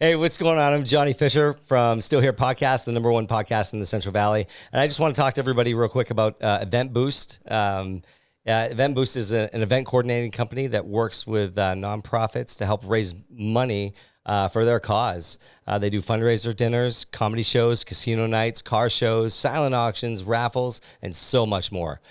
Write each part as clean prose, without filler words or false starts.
Hey, what's going on? I'm Johnny Fisher from Still Here Podcast, the #1 podcast in the Central Valley. And I just want to talk to everybody real quick about Event Boost. Event Boost is an event coordinating company that works with nonprofits to help raise money for their cause. They do fundraiser dinners, comedy shows, casino nights, car shows, silent auctions, raffles, and so much more.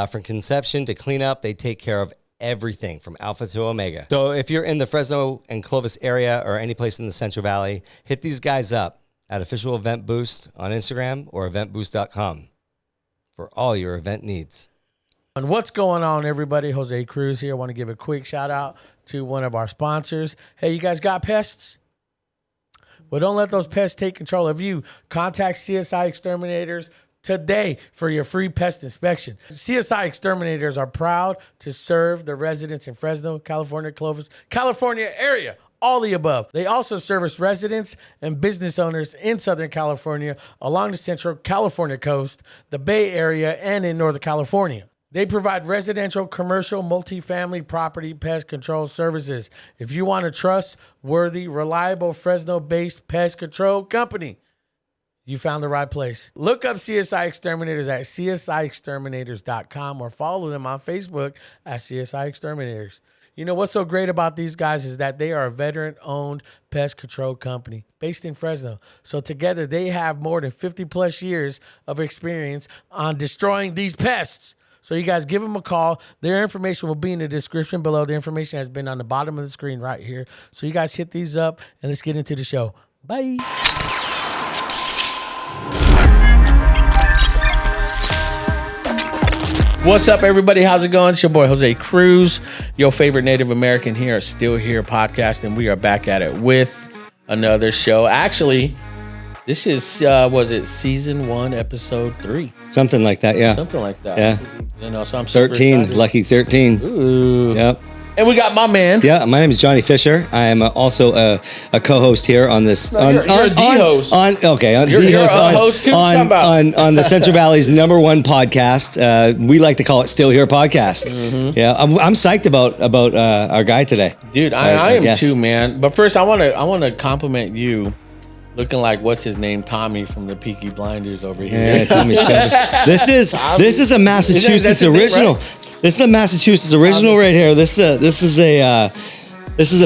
From conception to cleanup, they take care of everything from alpha to omega. So if you're in the Fresno and Clovis area or any place in the Central Valley, hit these guys up at Official Event Boost on Instagram or eventboost.com for all your event needs. And what's going on, everybody? Jose Cruz here. I want to give a quick shout out to one of our sponsors. Hey, you guys got pests? Well, don't let those pests take control of you. Contact CSI Exterminators today for your free pest inspection. CSI Exterminators are proud to serve the residents in Fresno, California, Clovis, California area, all the above. They also service residents and business owners in Southern California, along the Central California coast, the Bay Area, and in Northern California. They provide residential, commercial, multifamily property pest control services. If you want a trustworthy, reliable, Fresno-based pest control company, you found the right place. Look up CSI Exterminators at CSIexterminators.com or follow them on Facebook at CSI Exterminators. You know what's so great about these guys is that they are a veteran-owned pest control company based in Fresno. So together they have more than 50 plus years of experience on destroying these pests. So you guys give them a call. Their information will be in the description below. The information has been on the bottom of the screen right here. So you guys hit these up and let's get into the show. Bye. What's up, everybody? How's it going? It's your boy, Jose Cruz, your favorite Native American here at Still Here Podcast, and we are back at it with another show. Actually, this is, was it season 1, episode 3? Something like that, yeah. Something like that. Yeah. You know, so I'm super 13, excited. lucky 13. Ooh. Yep. And we got my man. Yeah, my name is Johnny Fisher. I am also a co-host here on this. You're the host. You're a host too? On the Central Valley's #1 podcast. We like to call it Still Here Podcast. Mm-hmm. Yeah, I'm psyched about our guy today. Dude, I am too, man. But first, I want to compliment you. Looking like what's his name, Tommy from the Peaky Blinders over here. Yeah, Tommy Shelby. This is a Massachusetts original. Right? This is a Massachusetts original right here. This is a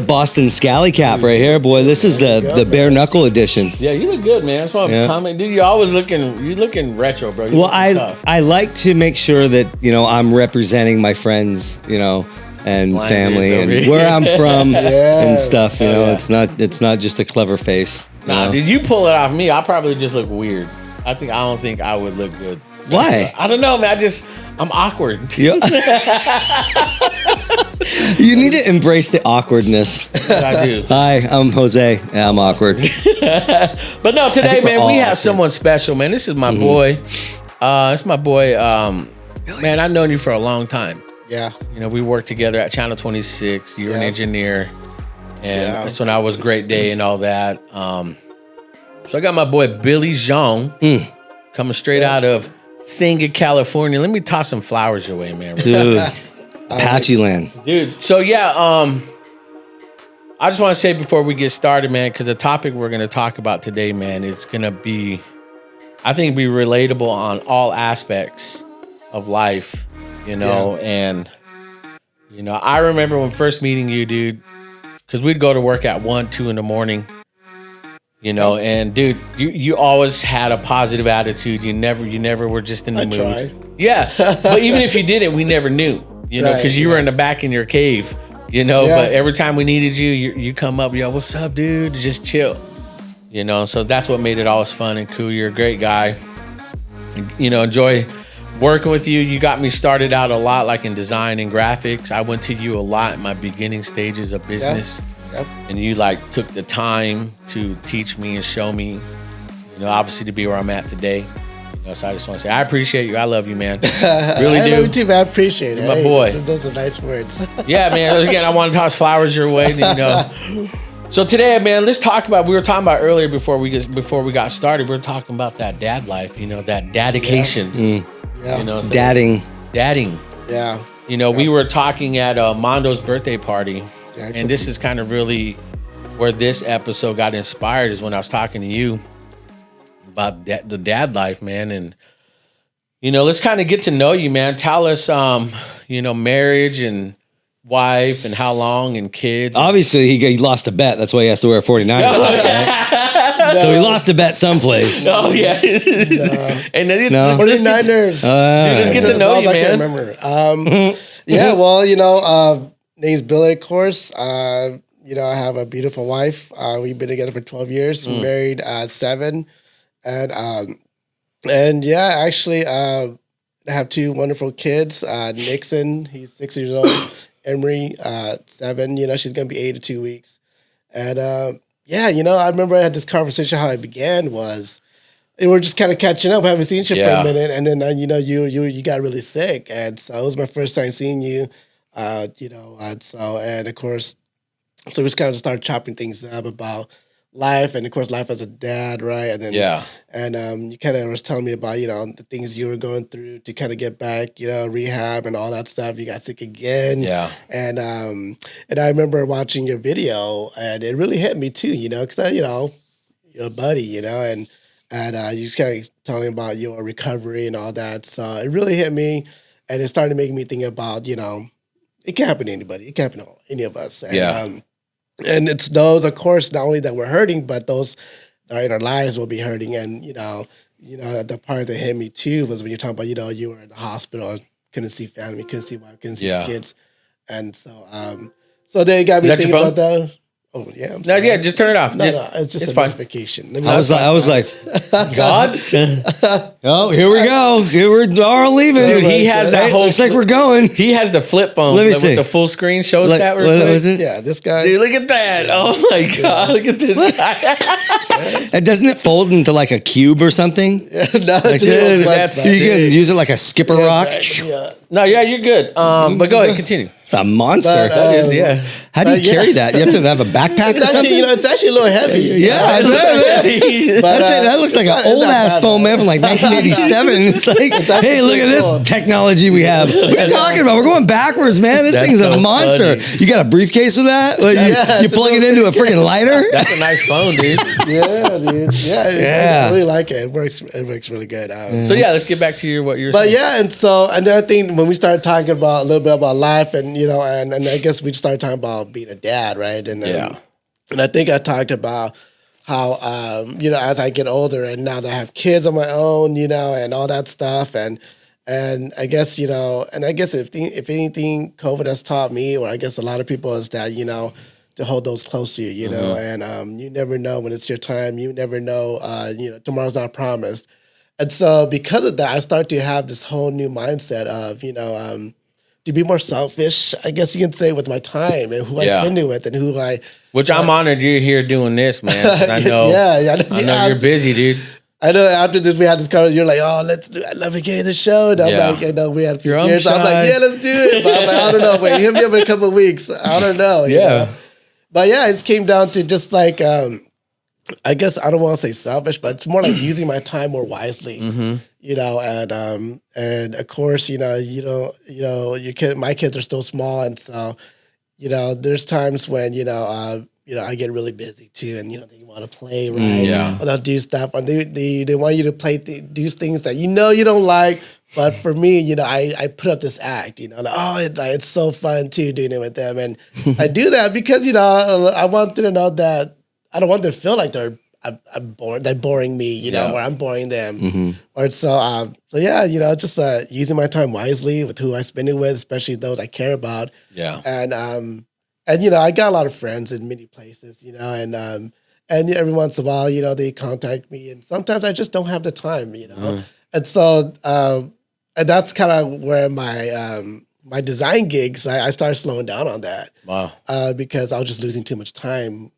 Boston Scally Cap right here, boy. This is the bare knuckle edition. Yeah, you look good, man. That's why I'm commenting. Dude, you're always looking retro, bro. Well, I like to make sure that I'm representing my friends, and Blinders family and where I'm from and stuff. It's not just a clever face. Nah, did you pull it off me? I probably just look weird. I don't think I would look good. Why? I don't know, man. I'm awkward. Yeah. You need to embrace the awkwardness. I do. Hi, I'm Jose. Yeah, I'm awkward. But no, today, man, we have someone special, man. This is my boy. It's my boy. Man, I've known you for a long time. Yeah. We worked together at Channel 26. You're an engineer. And that's when I was Great Day and all that. So I got my boy Billy Jean coming straight out of Singa, California. Let me toss some flowers your way, man. Dude, Apache land. Dude, so I just want to say before we get started, man, because the topic we're going to talk about today, man, is going to be, I think, be relatable on all aspects of life, and, I remember when first meeting you, dude, because we'd go to work at 1, 2 in the morning, and dude, you always had a positive attitude. You never were just in the mood. Tried. Yeah, but even if you didn't, we never knew, because you were in the back in your cave, but every time we needed you come up, yo, what's up, dude? Just chill, so that's what made it always fun and cool. You're a great guy. Enjoy working with you. You got me started out a lot, like in design and graphics. I went to you a lot in my beginning stages of business. Yep. And you took the time to teach me and show me, obviously to be where I'm at today. So I just want to say, I appreciate you. I love you, man. Really do. I love you too, man. I appreciate it. You're my boy. Those are nice words. Yeah, man. Again, I want to toss flowers your way. So today, man, let's talk about, we were talking about earlier before we got started, we were talking about that dad life, that dadication. Yeah. Yeah. So dadding. Yeah. We were talking at Mondo's birthday party. And this is kind of really where this episode got inspired is when I was talking to you about the dad life, man. And, let's kind of get to know you, man. Tell us, marriage and wife and how long and kids. Obviously, he lost a bet. That's why he has to wear 49ers. Right? So he lost a bet someplace. Oh, yeah. And then no. 49ers. Let's get to know you, man. I can remember. Yeah, well, name's Billy, of course. I have a beautiful wife. We've been together for 12 years. Married 7. And yeah, actually, I have 2 wonderful kids. Nixon, he's 6 years old. Emery, 7. She's gonna be 8 in 2 weeks. And I remember I had this conversation. How it began was, we're just kind of catching up. I haven't seen you for a minute, and then you got really sick, and so it was my first time seeing you. And of course, so we just kind of started chopping things up about life, and of course, life as a dad, right? And then and you kind of was telling me about the things you were going through to kind of get back, rehab and all that stuff. You got sick again, and I remember watching your video, and it really hit me too, because you're a buddy, and you kind of telling about your recovery and all that. So it really hit me, and it started making me think about it can happen to anybody, it can happen to any of us, and and it's those, of course, not only that we're hurting, but those that are in our lives will be hurting. And, the part that hit me too was when you're talking about, you were in the hospital, couldn't see family, couldn't see wife, couldn't see the kids. And so they got me thinking about that. Oh, yeah. No, yeah, just turn it off. No, it's just a notification. I was like, God? Oh, here we go. Here we're all leaving. Dude, he has that whole... Looks like we're going. He has the flip phone. Let me see. With the full screen shows that. What is it? Yeah, this guy. Dude, look at that. Oh, my God. Look at this guy. And doesn't it fold into like a cube or something? Yeah, no, you can use it like a skipper rock. No, yeah, you're good. But go ahead, continue. It's a monster. That is, How do you carry that? You have to have a backpack or something? It's actually a little heavy. Yeah, that looks like an old ass phone, man, from like 1987. It's like, hey, look at this technology we have. What are you talking about? We're going backwards, man. This thing's a monster. Funny. You got a briefcase with that? You plug it into a freaking lighter? That's a nice phone, dude. Yeah, dude. Yeah, I really like it. It works really good. So yeah, let's get back to what you're saying. But and then I think when we started talking about a little bit about life and and I guess we started talking about being a dad, right? And and I think I talked about how as I get older and now that I have kids on my own, and all that stuff, and I guess and I guess if anything, COVID has taught me, or I guess a lot of people, is that to hold those close to you, and you never know when it's your time. You never know, tomorrow's not promised. And so because of that, I start to have this whole new mindset of, to be more selfish, I guess you can say, with my time and who I spend it with and who I... Which I'm honored you're here doing this, man. I know. I know you're busy, dude. I know after this, we had this conversation, you're like, oh, I love to get the show. And I'm like, I know we had a few years. So I'm like, yeah, let's do it. But I'm like, I don't know. Wait, hit me up in a couple of weeks. I don't know. You know? But yeah, it came down to just like... I guess I don't want to say selfish, but it's more like using my time more wisely, and of course, your kid, my kids are still small. And so, there's times when, I get really busy too. And, they want to play, right? Or they'll do stuff. And they want you to do things that, you don't like. But for me, I put up this act, it's so fun too, doing it with them. And I do that because, I want them to know that I don't want them to feel like they're boring me, or I'm boring them. Or so just using my time wisely with who I spend it with, especially those I care about. And I got a lot of friends in many places, and every once in a while, they contact me, and sometimes I just don't have the time, And so and that's kind of where my design gigs, I started slowing down on that. Wow. Because I was just losing too much time.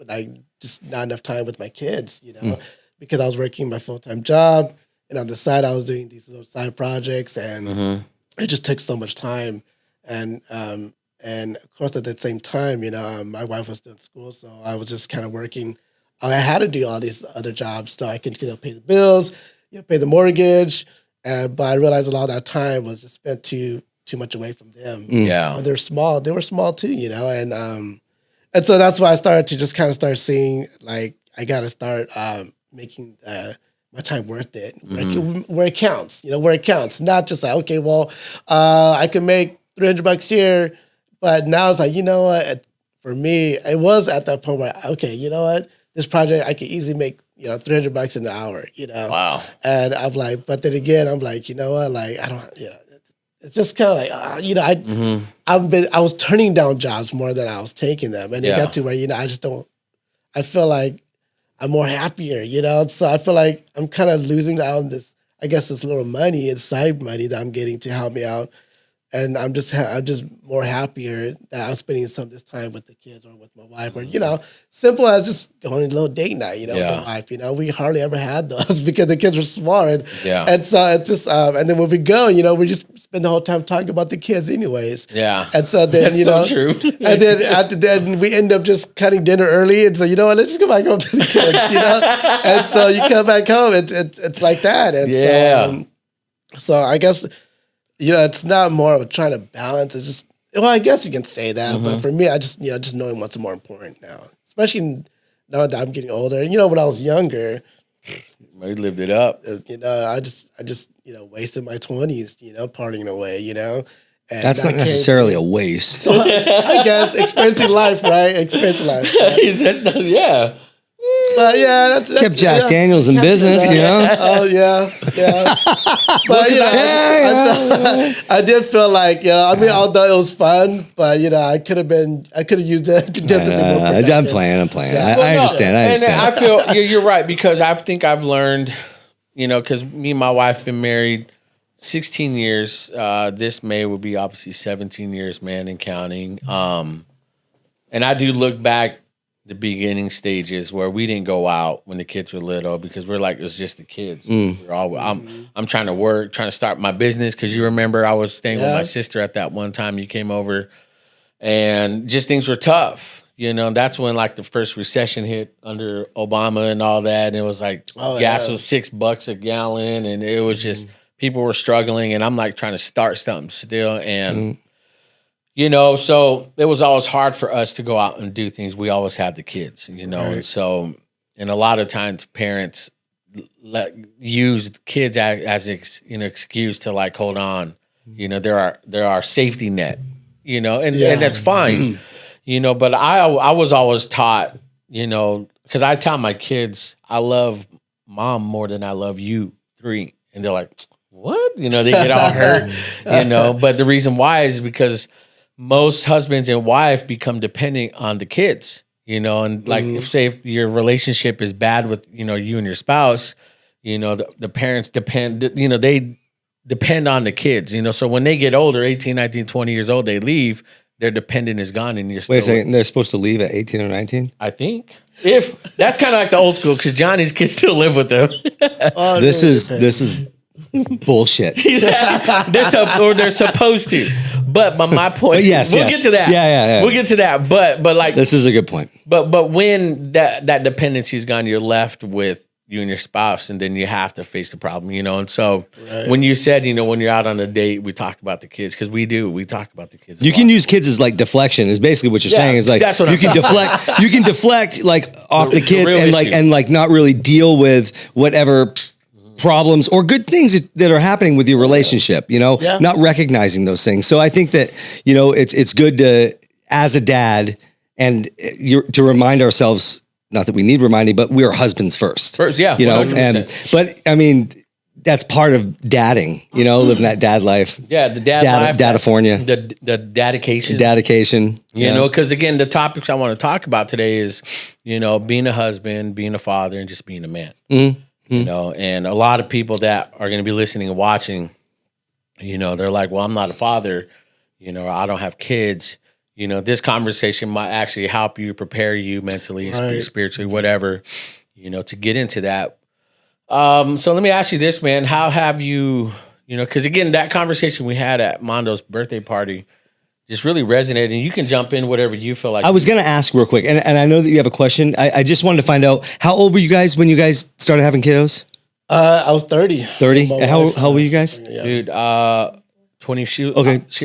I just not enough time with my kids, because I was working my full-time job, and on the side I was doing these little side projects, and it just took so much time. And of course at the same time, my wife was doing school, so I was just kind of working. I had to do all these other jobs so I could pay the bills, pay the mortgage, but I realized a lot of that time was just spent too much away from them. Yeah, when they're small, they were small too, And so that's why I started to just kind of start seeing, like, I got to start making my time worth it, where it counts, where it counts. Not just like, okay, well, I can make $300 here, but now it's like, you know what? For me, it was at that point where, okay, you know what? This project, I could easily make, $300 an hour, Wow. And I'm like, but then again, I'm like, you know what? Like, I don't, it's just kind of like, I was turning down jobs more than I was taking them. And it got to where, I feel like I'm more happier, So I feel like I'm kind of losing out on this, I guess, this little money and side money that I'm getting to help me out. And I'm just more happier that I'm spending some of this time with the kids or with my wife, or simple as just going on a little date night, with the wife. We hardly ever had those because the kids were small, and so it's just and then when we go, we just spend the whole time talking about the kids, anyways. Yeah, and so then That's so true. and then after that, we end up just cutting dinner early, and so what, let's just go back home to the kids, and so you come back home, it's like that, and so I guess. It's not more of trying to balance. It's just, well, I guess you can say that, but for me, I just, just knowing what's more important now, especially now that I'm getting older. And when I was younger, we lived it up. I just, wasted my 20s, partying away, And that's not necessarily a waste. I guess experiencing life, right? Experiencing life. Right? That's not, But that's kept Jack Daniels in business, Oh yeah. But I did feel like although it was fun, but I could have used it to do something more productive. I'm playing. Yeah. I understand. And I feel you're right, because I think I've learned, because me and my wife been married 16 years. This May will be obviously 17 years, man, and counting. And I do look back the beginning stages where we didn't go out when the kids were little, because we're like, it's just the kids. We're all, I'm trying to work, trying to start my business. Cause you remember I was staying with my sister at that one time you came over, and just things were tough. That's when like the first recession hit under Obama and all that. And it was like gas was $6 a gallon, and it was just, people were struggling, and I'm like trying to start something still. And so it was always hard for us to go out and do things. We always had the kids, right. And so, and a lot of times parents use kids as excuse to like, hold on, there are safety net, and that's fine, but I was always taught, because I tell my kids, I love mom more than I love you 3. And they're like, what? They get all hurt, but the reason why is because most husbands and wife become dependent on the kids, and like if your relationship is bad with, you and your spouse, the parents depend, they depend on the kids, so when they get older, 18, 19, 20 years old, they leave, their dependent is gone, and you're still. Wait a second, they're supposed to leave at 18 or 19? I think. If that's kind of like the old school, because Johnny's kids still live with them. This is bullshit. They're supposed to. But my point, yes, we'll get to that. Yeah. We'll get to that. But like, this is a good point. But when that dependency is gone, you're left with you and your spouse, and then you have to face the problem, And so when you said, when you're out on a date, we talk about the kids, because we talk about the kids. You can use kids as like deflection. Is basically what you're saying. Is like that's what you can deflect. You can deflect like off the kids issue. and not really deal with whatever problems or good things that are happening with your relationship, not recognizing those things. So I think that, it's good to, as a dad, and to remind ourselves, not that we need reminding, but we are husbands first. Yeah. 100%. But I mean, that's part of dadding, living that dad life. Yeah. The dad life. Dadifornia. The dadication. Dadication. Because again, the topics I want to talk about today is, being a husband, being a father, and just being a man. And a lot of people that are going to be listening and watching, they're like, well, I'm not a father, I don't have kids. This conversation might actually help you, prepare you mentally, spiritually, whatever, to get into that. So let me ask you this, man. How have you, because again, that conversation we had at Mondo's birthday party just really resonated, and you can jump in whatever you feel like. I was going to ask real quick, and I know that you have a question. I just wanted to find out, how old were you guys when you guys started having kiddos? I was 30. 30? And how old were you guys? Dude, 20.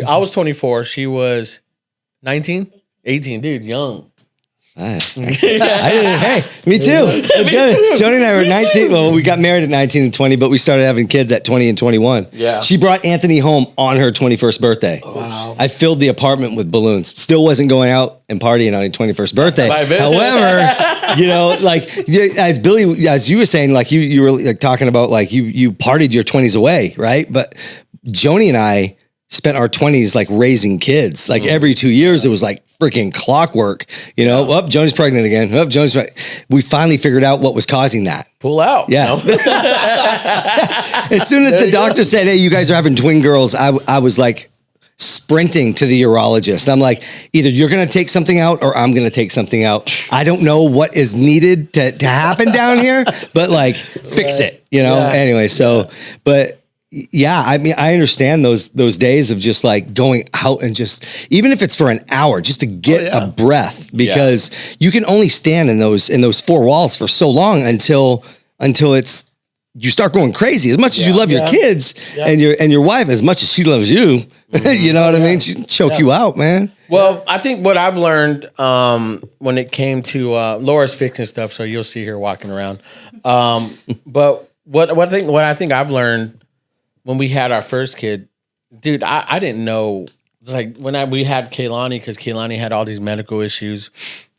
I was 24. She was 19, 18. Dude, young. I didn't. Hey, me too. Joni and I were 19. Well, we got married at 19 and 20, but we started having kids at 20 and 21. Yeah. She brought Anthony home on her 21st birthday. Wow. I filled the apartment with balloons. Still wasn't going out and partying on his 21st birthday. However, you know, like as Billy, as you were saying, like you were like talking about, like you partied your 20s away, right? But Joni and I spent our 20s like raising kids. Like every 2 years, it was like freaking clockwork. You know, Joni's pregnant again. We finally figured out what was causing that. Pull out. Yeah. As soon as the doctor said, "Hey, you guys are having twin girls," I was like sprinting to the urologist. I'm like, either you're going to take something out or I'm going to take something out. I don't know what is needed to happen down here, but like fix it, you know? Yeah. Anyway, so, but yeah, I mean, I understand those days of just like going out and just, even if it's for an hour, just to get a breath, because you can only stand in those four walls for so long until it's, you start going crazy. As much as you love your kids and your wife, as much as she loves you, you know what I mean? She choke you out, man. Well, I think what I've learned when it came to Laura's fixing stuff, so you'll see her walking around. But what I think I've learned when we had our first kid, dude, I didn't know, like when we had Kaylani, because Kaylani had all these medical issues,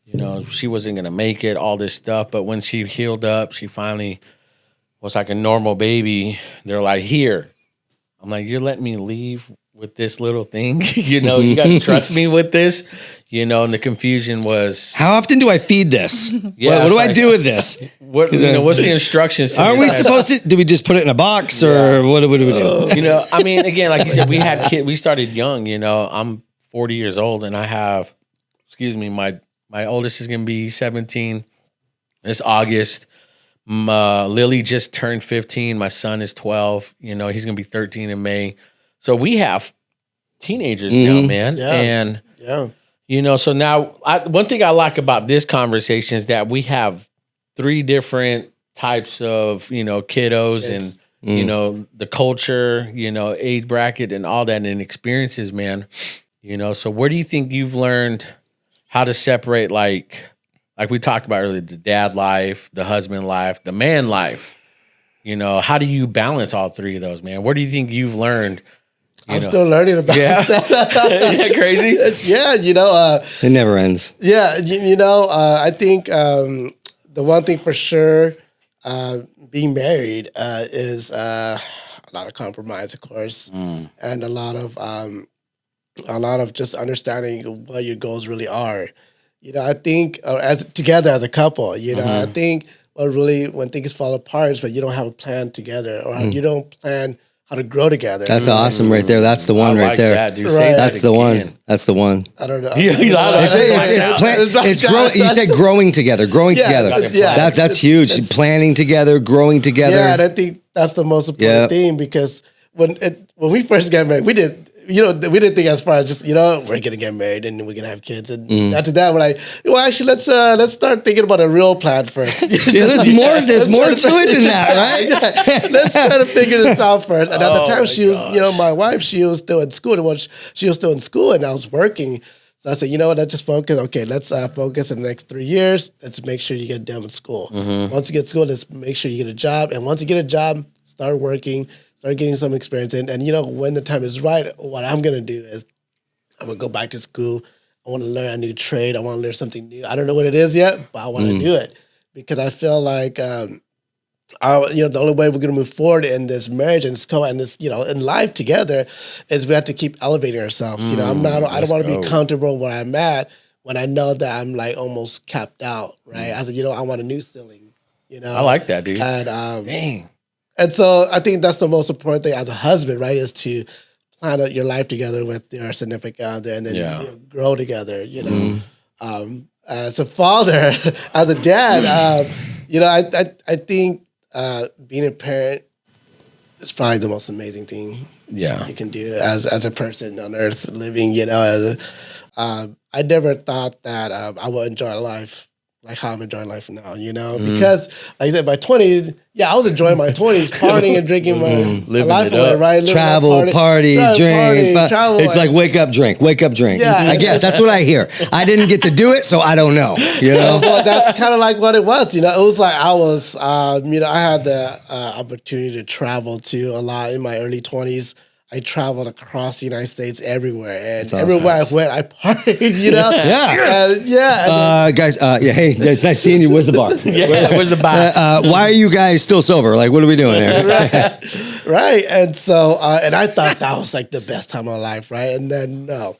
you know, she wasn't going to make it, all this stuff. But when she healed up, she finally was like a normal baby. They're like, here. I'm like, you're letting me leave with this little thing? You know, you got to trust me with this, you know, and the confusion was, how often do I feed this? Yeah, what do I do with this? What, you know, what's the instructions? Aren't we supposed to, do we just put it in a box or what do we do? You know, I mean, again, like you said, we started young, you know, I'm 40 years old and I have, my oldest is going to be 17 this August. Lily just turned 15. My son is 12, you know, he's going to be 13 in May. So we have teenagers now, man. Yeah. And, Yeah. you know, so now one thing I like about this conversation is that we have 3 different types of, you know, kiddos and, you know, the culture, you know, age bracket and all that and experiences, man. You know, so where do you think you've learned how to separate, like we talked about earlier, the dad life, the husband life, the man life? You know, how do you balance all 3 of those, man? Where do you think you've learned? I'm still learning about that. Isn't that crazy? Yeah, you know. It never ends. Yeah, you know, I think the one thing for sure, being married is a lot of compromise, of course, and a lot of just understanding what your goals really are. You know, I think as together as a couple, you know, I think when things fall apart is when you don't have a plan together or you don't plan how to grow together. That's awesome right there. That's the one right there. That, dude. Right. That's the one. That's the one. I don't know. It's growing. You said growing together. Yeah. That's huge. Planning together, growing together. Yeah, and I think that's the most important thing, because when we first got married, we didn't think as far as just, you know, we're gonna get married and we're gonna have kids, and after that we're like, well, actually let's start thinking about a real plan first. Yeah, there's more to it than that, right? Let's try to figure this out first. And at the time she was, you know, my wife, she was still in school. She was still in school and I was working. So I said, you know what, let's just focus. Okay, let's focus in the next 3 years. Let's make sure you get done with school. Once you get school, let's make sure you get a job. And once you get a job, start working. Start getting some experience in. And, you know, when the time is right, what I'm going to do is I'm going to go back to school. I want to learn a new trade. I want to learn something new. I don't know what it is yet, but I want to do it, because I feel like, the only way we're going to move forward in this marriage and this, you know, in life together is we have to keep elevating ourselves. You know, I don't want to be comfortable where I'm at when I know that I'm like almost capped out, right? I said, you know, I want a new ceiling, you know. I like that, dude. And, dang. And so I think that's the most important thing as a husband, right? Is to plan out your life together with your significant other, and then you know, grow together. You know, as a father, as a dad, you know, I think being a parent is probably the most amazing thing you can do as a person on earth living. You know, I never thought that I would enjoy life like how I'm enjoying life now, because like I said, my 20s, I was enjoying my 20s, partying and drinking my life away, right? Travel, party, drink. Travel, it's like wake up, drink. Yeah, I guess that's what I hear. I didn't get to do it, so I don't know. Well, that's kind of like what it was. It was like I was, I had the opportunity to travel to a lot in my early 20s. I traveled across the United States everywhere, and everywhere I went, I partied. Guys. Hey, it's nice seeing you. Where's the bar? Where's the bar? Why are you guys still sober? Like, what are we doing here? Right. And so, and I thought that was like the best time of my life, right? And then the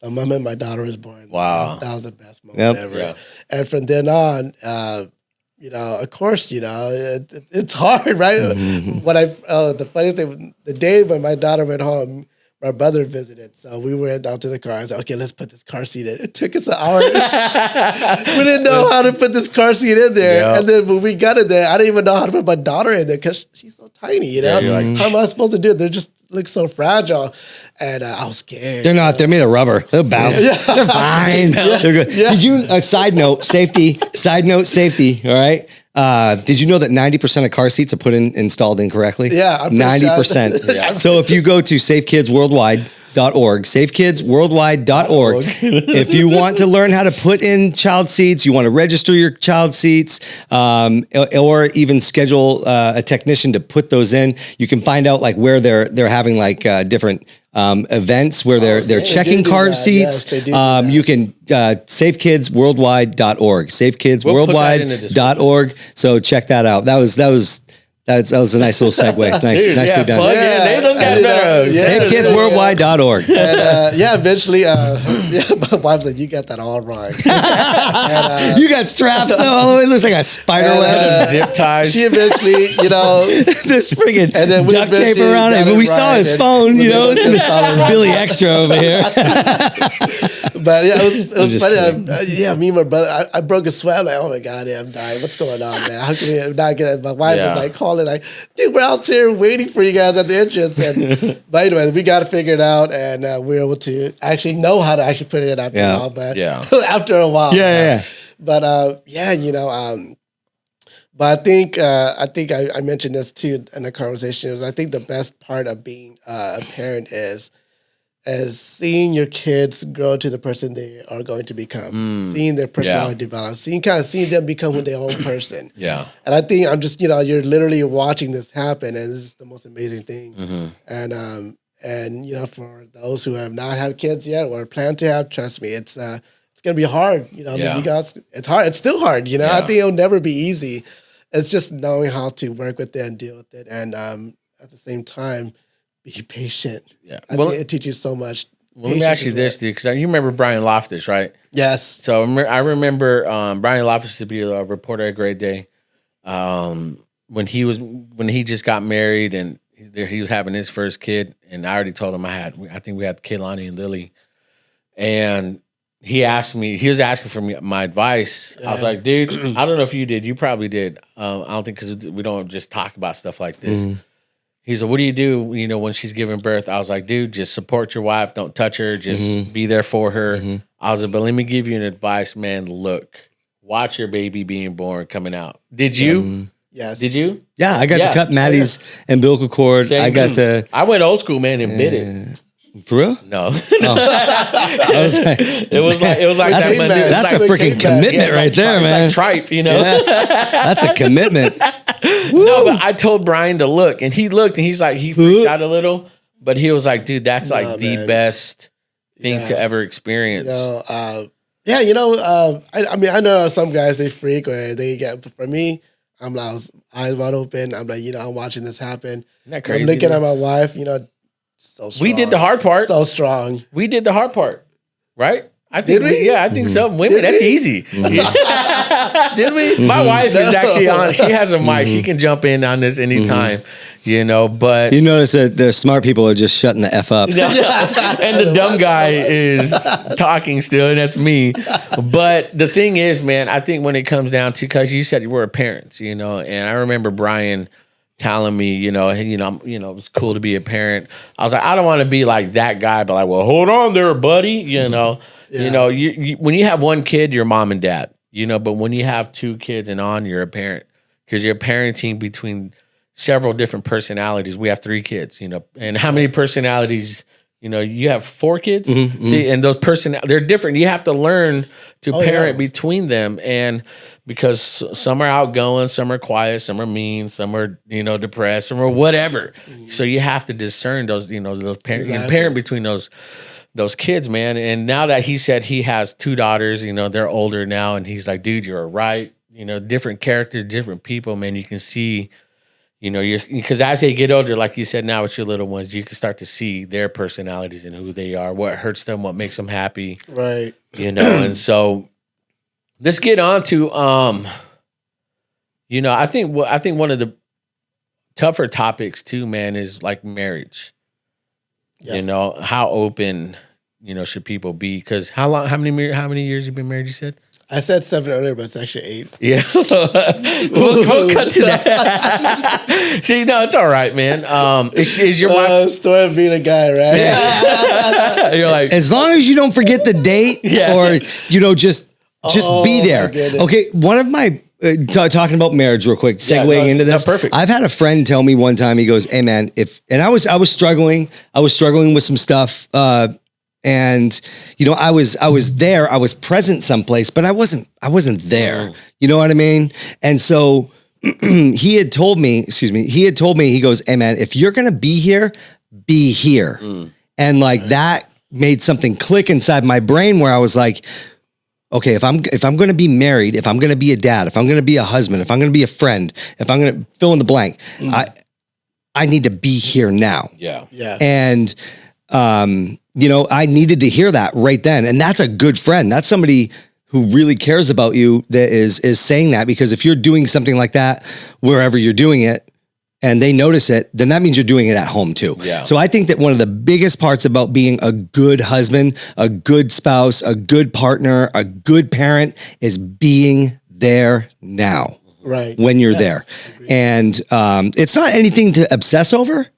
moment my daughter was born, wow, that was the best moment ever. Yeah. And from then on, of course, it's hard, right? Mm-hmm. When the funny thing, the day when my daughter went home, my brother visited. So we went down to the car. I was like, okay, let's put this car seat in. It took us an hour. We didn't know how to put this car seat in there. Yep. And then when we got it there, I didn't even know how to put my daughter in there because she's so tiny, Yeah, how am I supposed to do it? They just look so fragile. And I was scared. They're not. They're made of rubber. They'll bounce. Yeah. They're fine. They're good. Yeah. Did you, side note, safety, all right? Did you know that 90% of car seats are installed incorrectly? Yeah, 90%. Yeah. So if you go to safekidsworldwide.org, safekidsworldwide.org, if you want to learn how to put in child seats, you want to register your child seats, or even schedule a technician to put those in, you can find out like where they're having like different events where they're checking car seats. Yes, you can safekidsworldwide.org, safekidsworldwide.org. So check that out. That was a nice little segue. Nicely done. Those guys better. Safekidsworldwide.org. And eventually, my wife's like, you got that all wrong. And, you got straps all the way. It looks like a spider web. Zip ties. She eventually, there's friggin' duct tape around it. But we saw his phone, Billy Extra over here. But it was funny. Me and my brother, I broke a sweat. I'm like, oh my God, I'm dying. What's going on, man? How can we not get it? My wife was like, calling like, dude, we're out here waiting for you guys at the entrance. But anyway, we got to figure it out, and we were able to actually know how to actually put it after a while. But after a while, But but I think I mentioned this too in the conversation. I think the best part of being a parent is seeing your kids grow to the person they are going to become, seeing their personality develop, seeing them become their own person. Yeah. And I think I'm just, you're literally watching this happen, and this is the most amazing thing. Mm-hmm. And for those who have not had kids yet or plan to have, trust me, it's going to be hard. You guys, it's hard. It's still hard. I think it'll never be easy. It's just knowing how to work with it and deal with it. And at the same time, be patient. Yeah. I think it teaches you so much. Well, let me ask you this, dude, because you remember Brian Loftus, right? Yes. So I remember Brian Loftus to be a reporter at Great Day when he just got married and he was having his first kid, and I already told him I think we had Kehlani and Lily, and he was asking for my advice. Yeah. I was like, dude, I don't know if you did. You probably did. I don't think, because we don't just talk about stuff like this. Mm-hmm. He's like, what do you do, when she's giving birth? I was like, dude, just support your wife. Don't touch her. Just be there for her. Mm-hmm. I was like, but let me give you an advice, man. Look, watch your baby being born, coming out. Did you? Yes. Did you? Yeah, I got to cut Maddie's umbilical cord. I went old school, man, and bit it. For real? No. It was like that's a freaking commitment right there, man. It's like tripe, That's a commitment. No, but I told Brian to look, and he looked, and he freaked out a little, but he was like, dude, that's the best thing to ever experience. I know some guys, they freak or they get, but for me, I'm like, eyes wide open. I'm like, I'm watching this happen. Isn't that crazy? I'm looking at my wife, so strong. We did the hard part. So strong. We did the hard part, right? I think did we? I think so. Women, that's easy. Did we? My wife is actually on. She has a mic. She can jump in on this anytime. But you notice that the smart people are just shutting the F up. And the dumb guy is talking still, and that's me. But the thing is, man, I think when it comes down to, because you said you were parents, and I remember Brian telling me, it was cool to be a parent. I was like, I don't want to be like that guy, but like, well, hold on there, buddy. You when you have one kid, you're mom and dad. but when you have 2 kids and on, you're a parent because you're parenting between several different personalities. We have 3 kids, and how many personalities, you have 4 kids. See, and those they're different. You have to learn to parent between them. And because some are outgoing, some are quiet, some are mean, some are, depressed, some are whatever. So you have to discern those, those parent between those kids, man. And now that he said he has 2 daughters, they're older now, and he's like, dude, you're right. Different characters, different people, man. You can see, because as they get older, like you said, now with your little ones, you can start to see their personalities and who they are, what hurts them, what makes them happy. Right. And so let's get on to, I think one of the tougher topics too, man, is like marriage. Yeah. How open, should people be? Because how many years you been married? You said. I said 7 earlier, but it's actually 8. Yeah, we'll cut to that. See, no, it's all right, man. Is your wife story of being a guy, right? Yeah. You're like, as long as you don't forget the date, or just be there. Okay, one of my talking about marriage real quick, segueing into this. Perfect. I've had a friend tell me one time. He goes, "Hey, man, I was struggling. I was struggling with some stuff." And I was there, I was present someplace, but I wasn't there. You know what I mean? And so he had told me, he goes, "Hey man, if you're going to be here, be here." And like that made something click inside my brain where I was like, okay, if I'm going to be married, if I'm going to be a dad, if I'm going to be a husband, if I'm going to be a friend, if I'm going to fill in the blank, I need to be here now. Yeah. And, I needed to hear that right then. And that's a good friend. That's somebody who really cares about you that is saying that, because if you're doing something like that, wherever you're doing it, and they notice it, then that means you're doing it at home too. Yeah. So I think that one of the biggest parts about being a good husband, a good spouse, a good partner, a good parent is being there now. Right. When you're there. Agreed. And it's not anything to obsess over,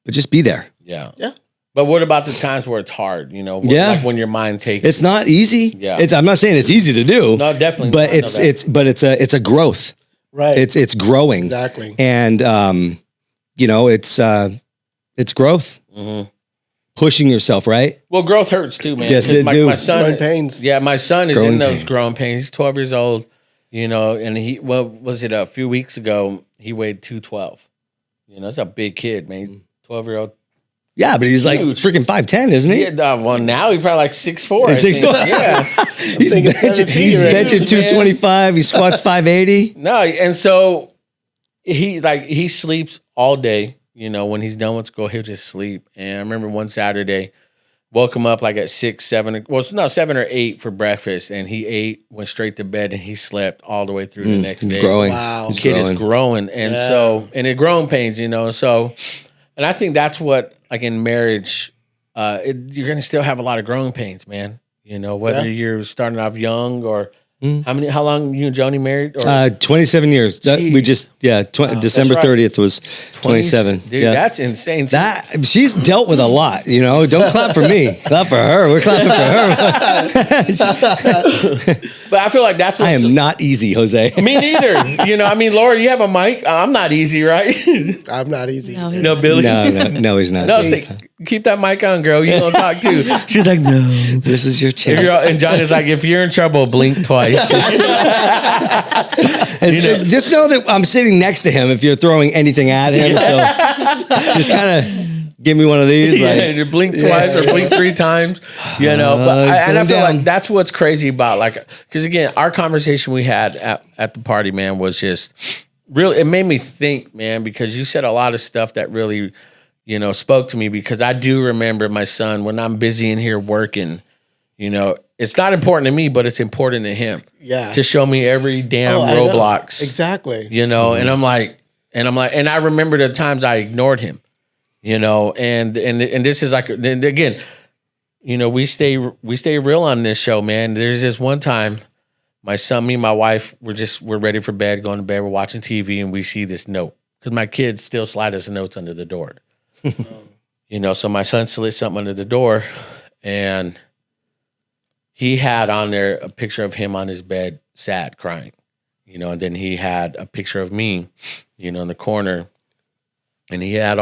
but just be there. Yeah. Yeah. But what about the times where it's hard? Like when your mind takes. It's not easy. Yeah. I'm not saying it's easy to do. No, definitely. But it's a growth. Right. It's growing. Exactly. And it's growth. Mm-hmm. Pushing yourself, right? Well, growth hurts too, man. Yes, it do. My son, growing pains. Yeah, my son is Growing in those pains. growing pains. He's 12 years old, and was it a few weeks ago? He weighed 212. That's a big kid, man. 12-year-old. Yeah, but he's like Huge. freaking 5'10", isn't he? Yeah, well, now he's probably like 6'4". He's 6'4". Yeah. He's thinking 7 feet benching already. 225. He squats 580. No, and so he sleeps all day. When he's done with school, he'll just sleep. And I remember one Saturday, woke him up like at 6, 7. Well, it's not 7 or 8 for breakfast, and he ate, went straight to bed, and he slept all the way through the next day. Growing. Wow. The kid is growing, and and it growing pains, so, and I think that's what, like in marriage, you're gonna still have a lot of growing pains, man. Whether you're starting off young or how long you and Joni married? Or 27 years. We just December 30th was 27. Dude, that's insane. That she's dealt with a lot. Don't clap for me. Clap for her. We're clapping for her. But I feel like that's what I am not easy, Jose. Me neither. Laura, you have a mic. I'm not easy, right? I'm not easy. No, Billy. No, he's not. No, keep that mic on, girl. You gonna talk too. She's like, no. This is your chance. And John is like, if you're in trouble, blink twice. Just know that I'm sitting next to him if you're throwing anything at him. So just kind of give me one of these. You blink twice or blink 3 times. But I feel like that's what's crazy about because again, our conversation we had at the party, man, was just really, it made me think, man, because you said a lot of stuff that really, spoke to me, because I do remember my son when I'm busy in here working, it's not important to me, but it's important to him. Yeah. To show me every damn roadblocks. Exactly. And I'm like, and I remember the times I ignored him, and this is like, again, we stay real on this show, man. There's this one time, my son, me and my wife, we're ready for bed, going to bed, we're watching TV, and we see this note, because my kids still slide us notes under the door. So my son slid something under the door, and he had on there a picture of him on his bed, sad, crying, you know, and then he had a picture of me, you know, in the corner, and he had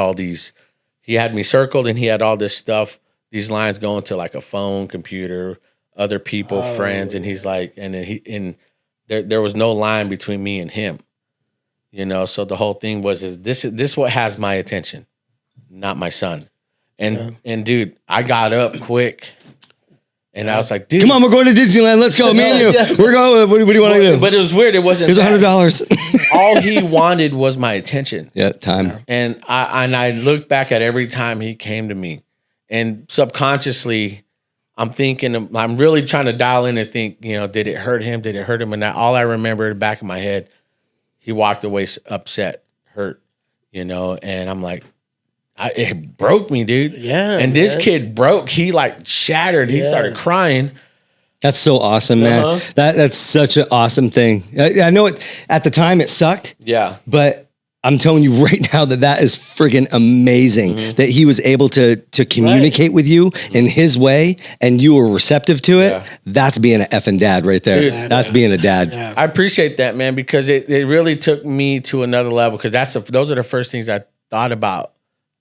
me circled, and he had all this stuff, these lines going to like a phone, computer, other people, friends, and he's like, and then there was no line between me and him, you know. So the whole thing was, this what has my attention, not my son, and dude, I got up quick. And I was like, dude, come on, we're going to Disneyland. Let's go. Me and you. We're going. What do you want to do? But it was weird. It wasn't. Here's $100. All he wanted was my attention. Yeah, time. And I look back at every time he came to me, and subconsciously, I'm thinking, I'm really trying to dial in and think, you know, did it hurt him? Did it hurt him? And all I remember in the back of my head, he walked away upset, hurt, you know, and I'm like, it broke me, dude. Yeah. And this kid broke. He like shattered. He started crying. That's so awesome, man. That's such an awesome thing. I know it at the time it sucked. Yeah. But I'm telling you right now that is friggin' amazing that he was able to communicate with you in his way and you were receptive to it. Yeah. That's being an effing dad right there. Dude, that's being a dad. Yeah. I appreciate that, man, because it really took me to another level, because those are the first things I thought about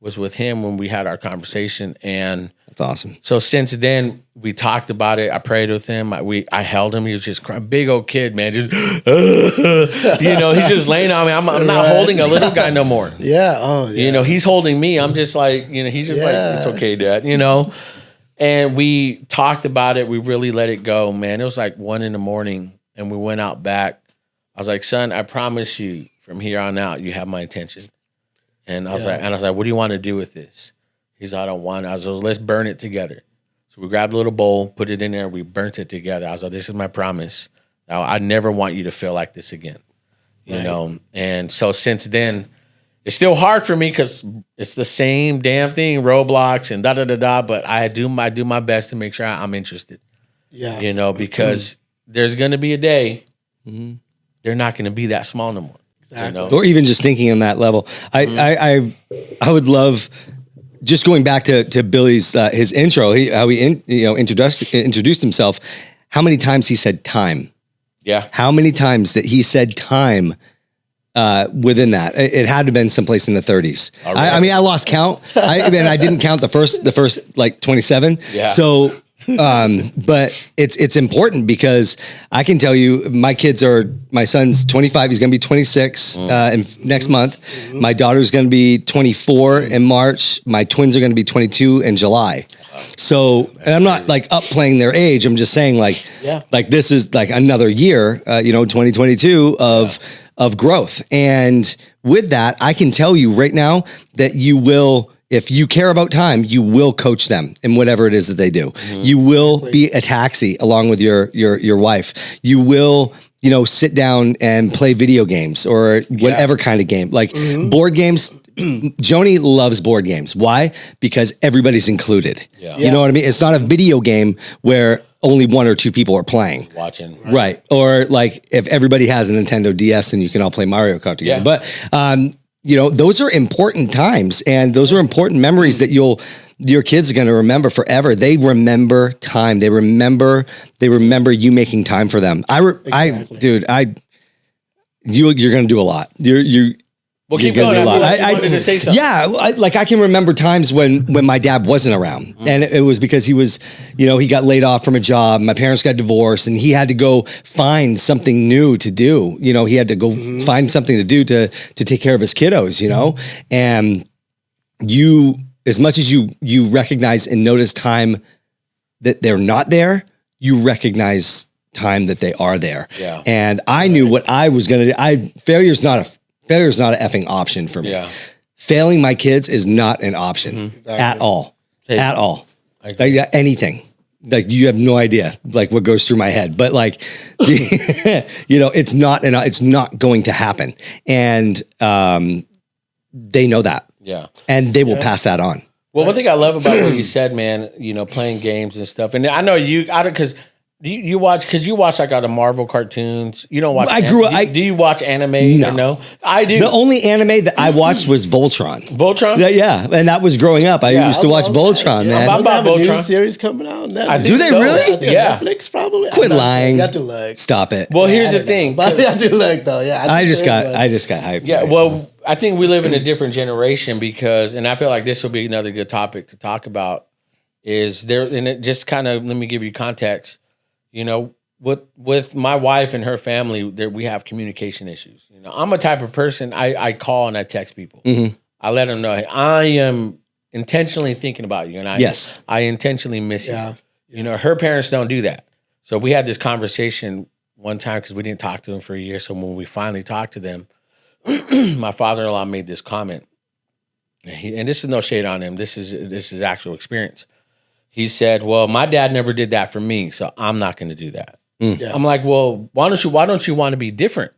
was with him when we had our conversation. And that's awesome. So since then we talked about it. I prayed with him. I held him. He was just crying. Big old kid, man. Just, you know, he's just laying on me. I'm not holding a little guy no more. Yeah. Oh, yeah. You know, he's holding me. I'm just like, you know, he's just like, it's okay, Dad, you know? And we talked about it. We really let it go, man. It was like 1 a.m. and we went out back. I was like, son, I promise you from here on out, you have my attention. And I was like, what do you want to do with this? He's like, I don't want it. I was like, let's burn it together. So we grabbed a little bowl, put it in there, we burnt it together. I was like, this is my promise. Now, I never want you to feel like this again. You know? And so since then, it's still hard for me because it's the same damn thing, Roblox and da-da-da-da, but I do my best to make sure I'm interested. Yeah. You know, because there's going to be a day they're not going to be that small no more. Exactly. You know? Or even just thinking on that level. I would love, just going back to Billy's his intro, how he introduced himself. How many times he said time? Yeah. How many times that he said time within that? It had to have been someplace in the 30s. Right. I mean, I lost count. I didn't count the first like 27. Yeah. So. But it's important because I can tell you, my son's 25. He's going to be 26 next month. My daughter's going to be 24 in March. My twins are going to be 22 in July. So, and I'm not like upplaying their age. I'm just saying like this is like another year, 2022 of growth. And with that, I can tell you right now that you will, if you care about time, you will coach them in whatever it is that they do. You will be a taxi along with your wife. You will, sit down and play video games or whatever kind of game. Like board games, Joni loves board games. Why? Because everybody's included. Yeah. You know what I mean? It's not a video game where only 1 or 2 people are playing. Watching. Right. Or like if everybody has a Nintendo DS and you can all play Mario Kart together. Yeah. But, those are important times and those are important memories that your kids are going to remember forever. They remember time. They remember you making time for them. You're going to do a lot. Well, keep going. I can remember times when my dad wasn't around, and it was because he was, he got laid off from a job. My parents got divorced, and he had to go find something new to do. He had to go find something to do to take care of his kiddos. And you, as much as you recognize and notice time that they're not there, you recognize time that they are there. Yeah. And I knew what I was going to do. Failure's not an effing option for me. Yeah. Failing my kids is not an option at all. At all. Like anything. Like you have no idea like what goes through my head, but like, it's not going to happen. And, they know that. Yeah. And they will pass that on. Well, one thing I love about what you said, man, playing games and stuff. And I know because You watch because you watch like all the Marvel cartoons. You don't watch. I grew up. Do you watch anime? No. Or no, I do. The only anime that I watched was Voltron. Voltron. Yeah, and that was growing up. I used to watch Voltron, man. Don't they have a Voltron. new series coming out? Do they really? I think Netflix probably. Quit lying. You have to look. Stop it. Well, here's the thing. But you have to look though. Yeah, I just got hyped. Yeah, well, I think we live in a different generation because, and I feel like this will be another good topic to talk about. Is there, and it just kind of let me give you context. You know, with my wife and her family, there we have communication issues. You know, I'm a type of person I call and I text people. Mm-hmm. I let them know, hey, I am intentionally thinking about you, and I intentionally miss you. You know, her parents don't do that. So we had this conversation one time because we didn't talk to them for a year. So when we finally talked to them, my father-in-law made this comment, and this is no shade on him. This is actual experience. He said, well, my dad never did that for me, so I'm not going to do that. Yeah. I'm like, well, why don't you want to be different?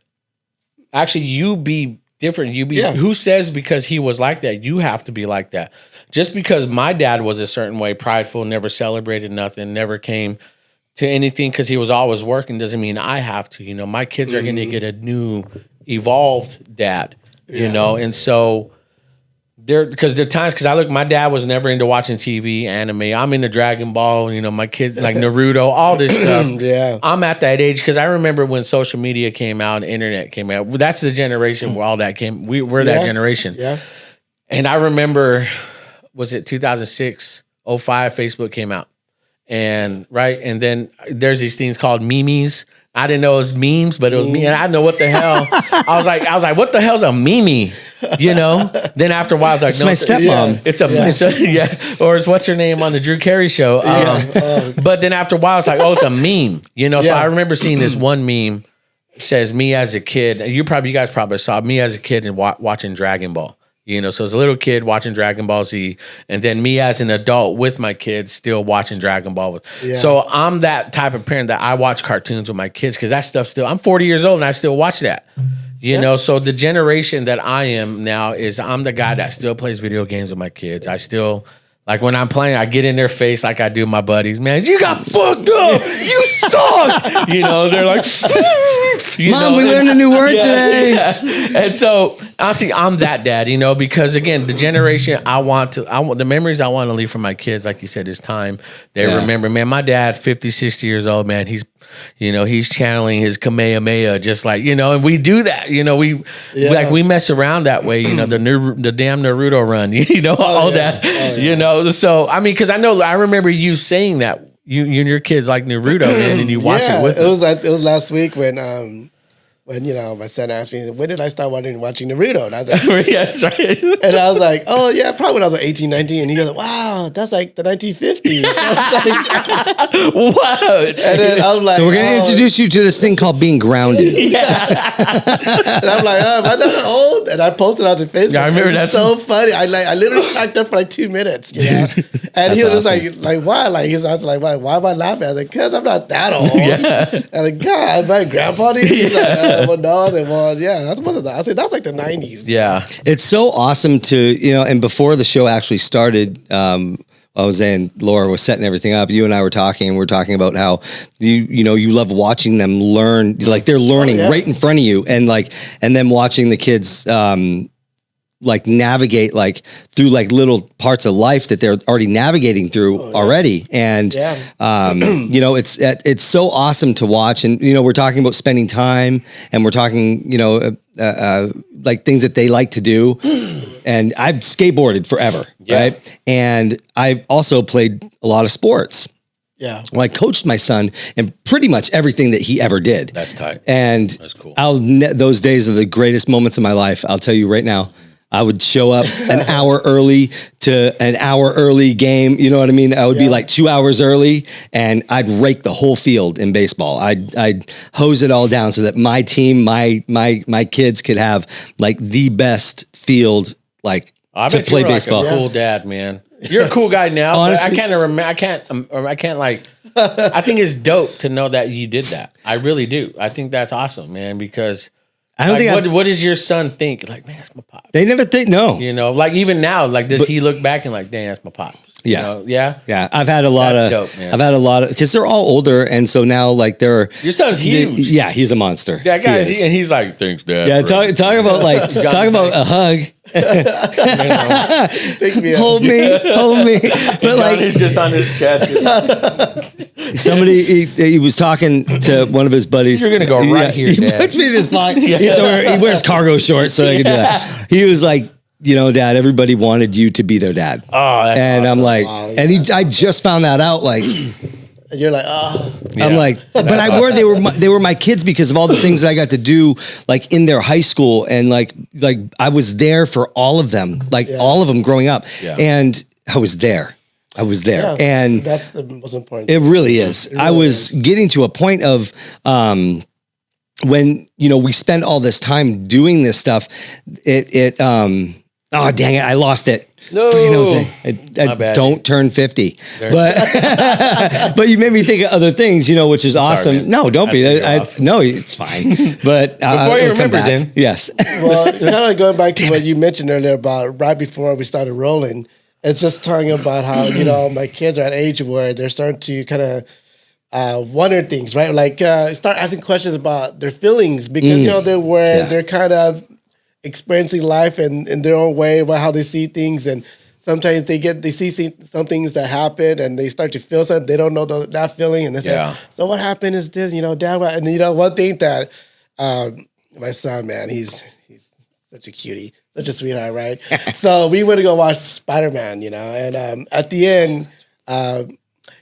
Actually, you be different. Who says because he was like that, you have to be like that? Just because my dad was a certain way, prideful, never celebrated nothing, never came to anything because he was always working, doesn't mean I have to. You know, my kids are going to get a new, evolved dad, you know, and so... Because I look, my dad was never into watching TV, anime. I'm into Dragon Ball, you know, my kids like Naruto, all this stuff. I'm at that age because I remember when social media came out, the internet came out. That's the generation where all that came. We're that generation. Yeah. And I remember, was it 2006, 05, Facebook came out. And then there's these things called memes. I didn't know it was memes, but it was me, and I didn't know what the hell. I was like, what the hell's a meme? You know? Then after a while, I was like, it's my stepmom. It's or it's what's her name on the Drew Carey show. But then after a while, it's like, oh, it's a meme. You know? So I remember seeing this one meme says me as a kid. You guys probably saw me as a kid and watching Dragon Ball. You know, so as a little kid watching Dragon Ball Z, and then me as an adult with my kids still watching Dragon Ball. So I'm that type of parent that I watch cartoons with my kids because that stuff still, I'm 40 years old and I still watch that. You know, so the generation that I am now is I'm the guy that still plays video games with my kids. I still, like when I'm playing, I get in their face like I do my buddies. Man, you got fucked up. You suck. You know, they're like, Mom, we learned a new word today. Yeah. And so honestly, I'm that dad, you know, because again, the generation I want the memories I want to leave for my kids, like you said, is time. They remember, man, my dad, 50, 60 years old, man, he's channeling his Kamehameha, just like, you know, and we do that, you know, we mess around that way, you know, the damn Naruto run, you know, you know, so, I mean, cause I remember you saying that you and your kids like Naruto, man, and you watch it with them. It was last week when you know, my son asked me, when did I start watching Naruto? And I was like, that's right. And I was like, oh, yeah, probably when I was like 18, 19. And he goes, wow, that's like the 1950s. So I was like, wow. And then I was like, so we're going to introduce you to this thing called being grounded. And I'm like, oh, am I that old? And I posted it on Facebook. Yeah, I remember that. So funny. I literally cracked up for like 2 minutes. You know? And he was awesome. just like, why? Like, I was like, why am I laughing? I was like, because I'm not that old. I was like, God, my grandpa. He's like, well, no, that's one of the. I said that's like the 90s. Yeah, it's so awesome to, you know. And before the show actually started, I was saying Laura was setting everything up. You and I were talking, and we're talking about how you love watching them learn, like they're learning right in front of you, and then watching the kids. Like navigate like through like little parts of life that they're already navigating through already. And, you know, it's so awesome to watch. And, you know, we're talking about spending time and we're talking, you know, like things that they like to do. And I've skateboarded forever. Right. And I also played a lot of sports. Yeah. Well, I coached my son in pretty much everything that he ever did. That's tight. And that's cool. Those days are the greatest moments of my life. I'll tell you right now. I would show up an hour early to an hour early game. You know what I mean? I would be like 2 hours early and I'd rake the whole field in baseball. I'd hose it all down so that my team, my kids could have like the best field, like to play baseball. Like a cool dad, man. You're a cool guy now. Honestly, but I can't remember. I can't like, I think it's dope to know that you did that. I really do. I think that's awesome, man, because I don't think what does your son think? Like, man, that's my pops. They never think, no. You know, like even now, like does he look back and like, dang, that's my pops? Yeah. I've had a lot That's dope, man. because they're all older. And so now like Your son's huge. Yeah. He's a monster. That guy He is. and he's like, thanks, Dad. Yeah. Talk about like, talk about a hug. Hold me. But John like, is just on his chest. somebody, he was talking to one of his buddies. You're gonna go right here, He Dad. puts me in his pocket. He wears cargo shorts, so I can do that. He was like, Dad, everybody wanted you to be their dad. Oh, that's and awesome. I'm like, I just found that out. Like, You're like, oh. I'm like, but they were my kids because of all the things that I got to do, like in their high school, and like I was there for all of them, all of them growing up, and I was there. Yeah, And that's the most important. it really is. It really I was getting to a point of when we spend all this time doing this stuff. Oh dang it! I lost it. No. I don't turn 50, but you made me think of other things, which is awesome. man. No, don't be. No, it's fine. But Before you remember, then. Yes. Well, kind of going back to what you mentioned earlier about right before we started rolling, it's just talking about how my kids are at an age where they're starting to kind of wonder things, right? Like start asking questions about their feelings because they're kind of experiencing life in their own way about how they see things, and sometimes they see some things that happen and they start to feel something they don't know that feeling, and they say, so what happened is this, Dad, and one thing that my son, man, he's such a cutie, such a sweetheart, right? So we went to go watch Spider-Man, and at the end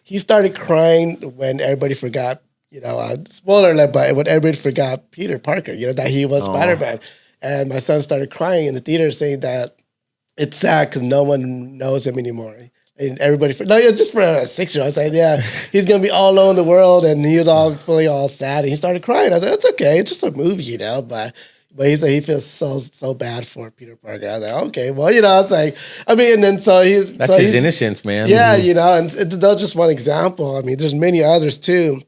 he started crying when everybody forgot, spoiler alert, but when everybody forgot Peter Parker, that he was Spider-Man. And my son started crying in the theater, saying that it's sad because no one knows him anymore. And everybody, just for a 6-year-old, saying, he's going to be all alone in the world. And he was all feeling all sad. And he started crying. I said, it's okay. It's just a movie, But he said he feels so bad for Peter Parker. I was like, okay, well, it's like, and then that's his innocence, man. Yeah, and that's just one example. There's many others too.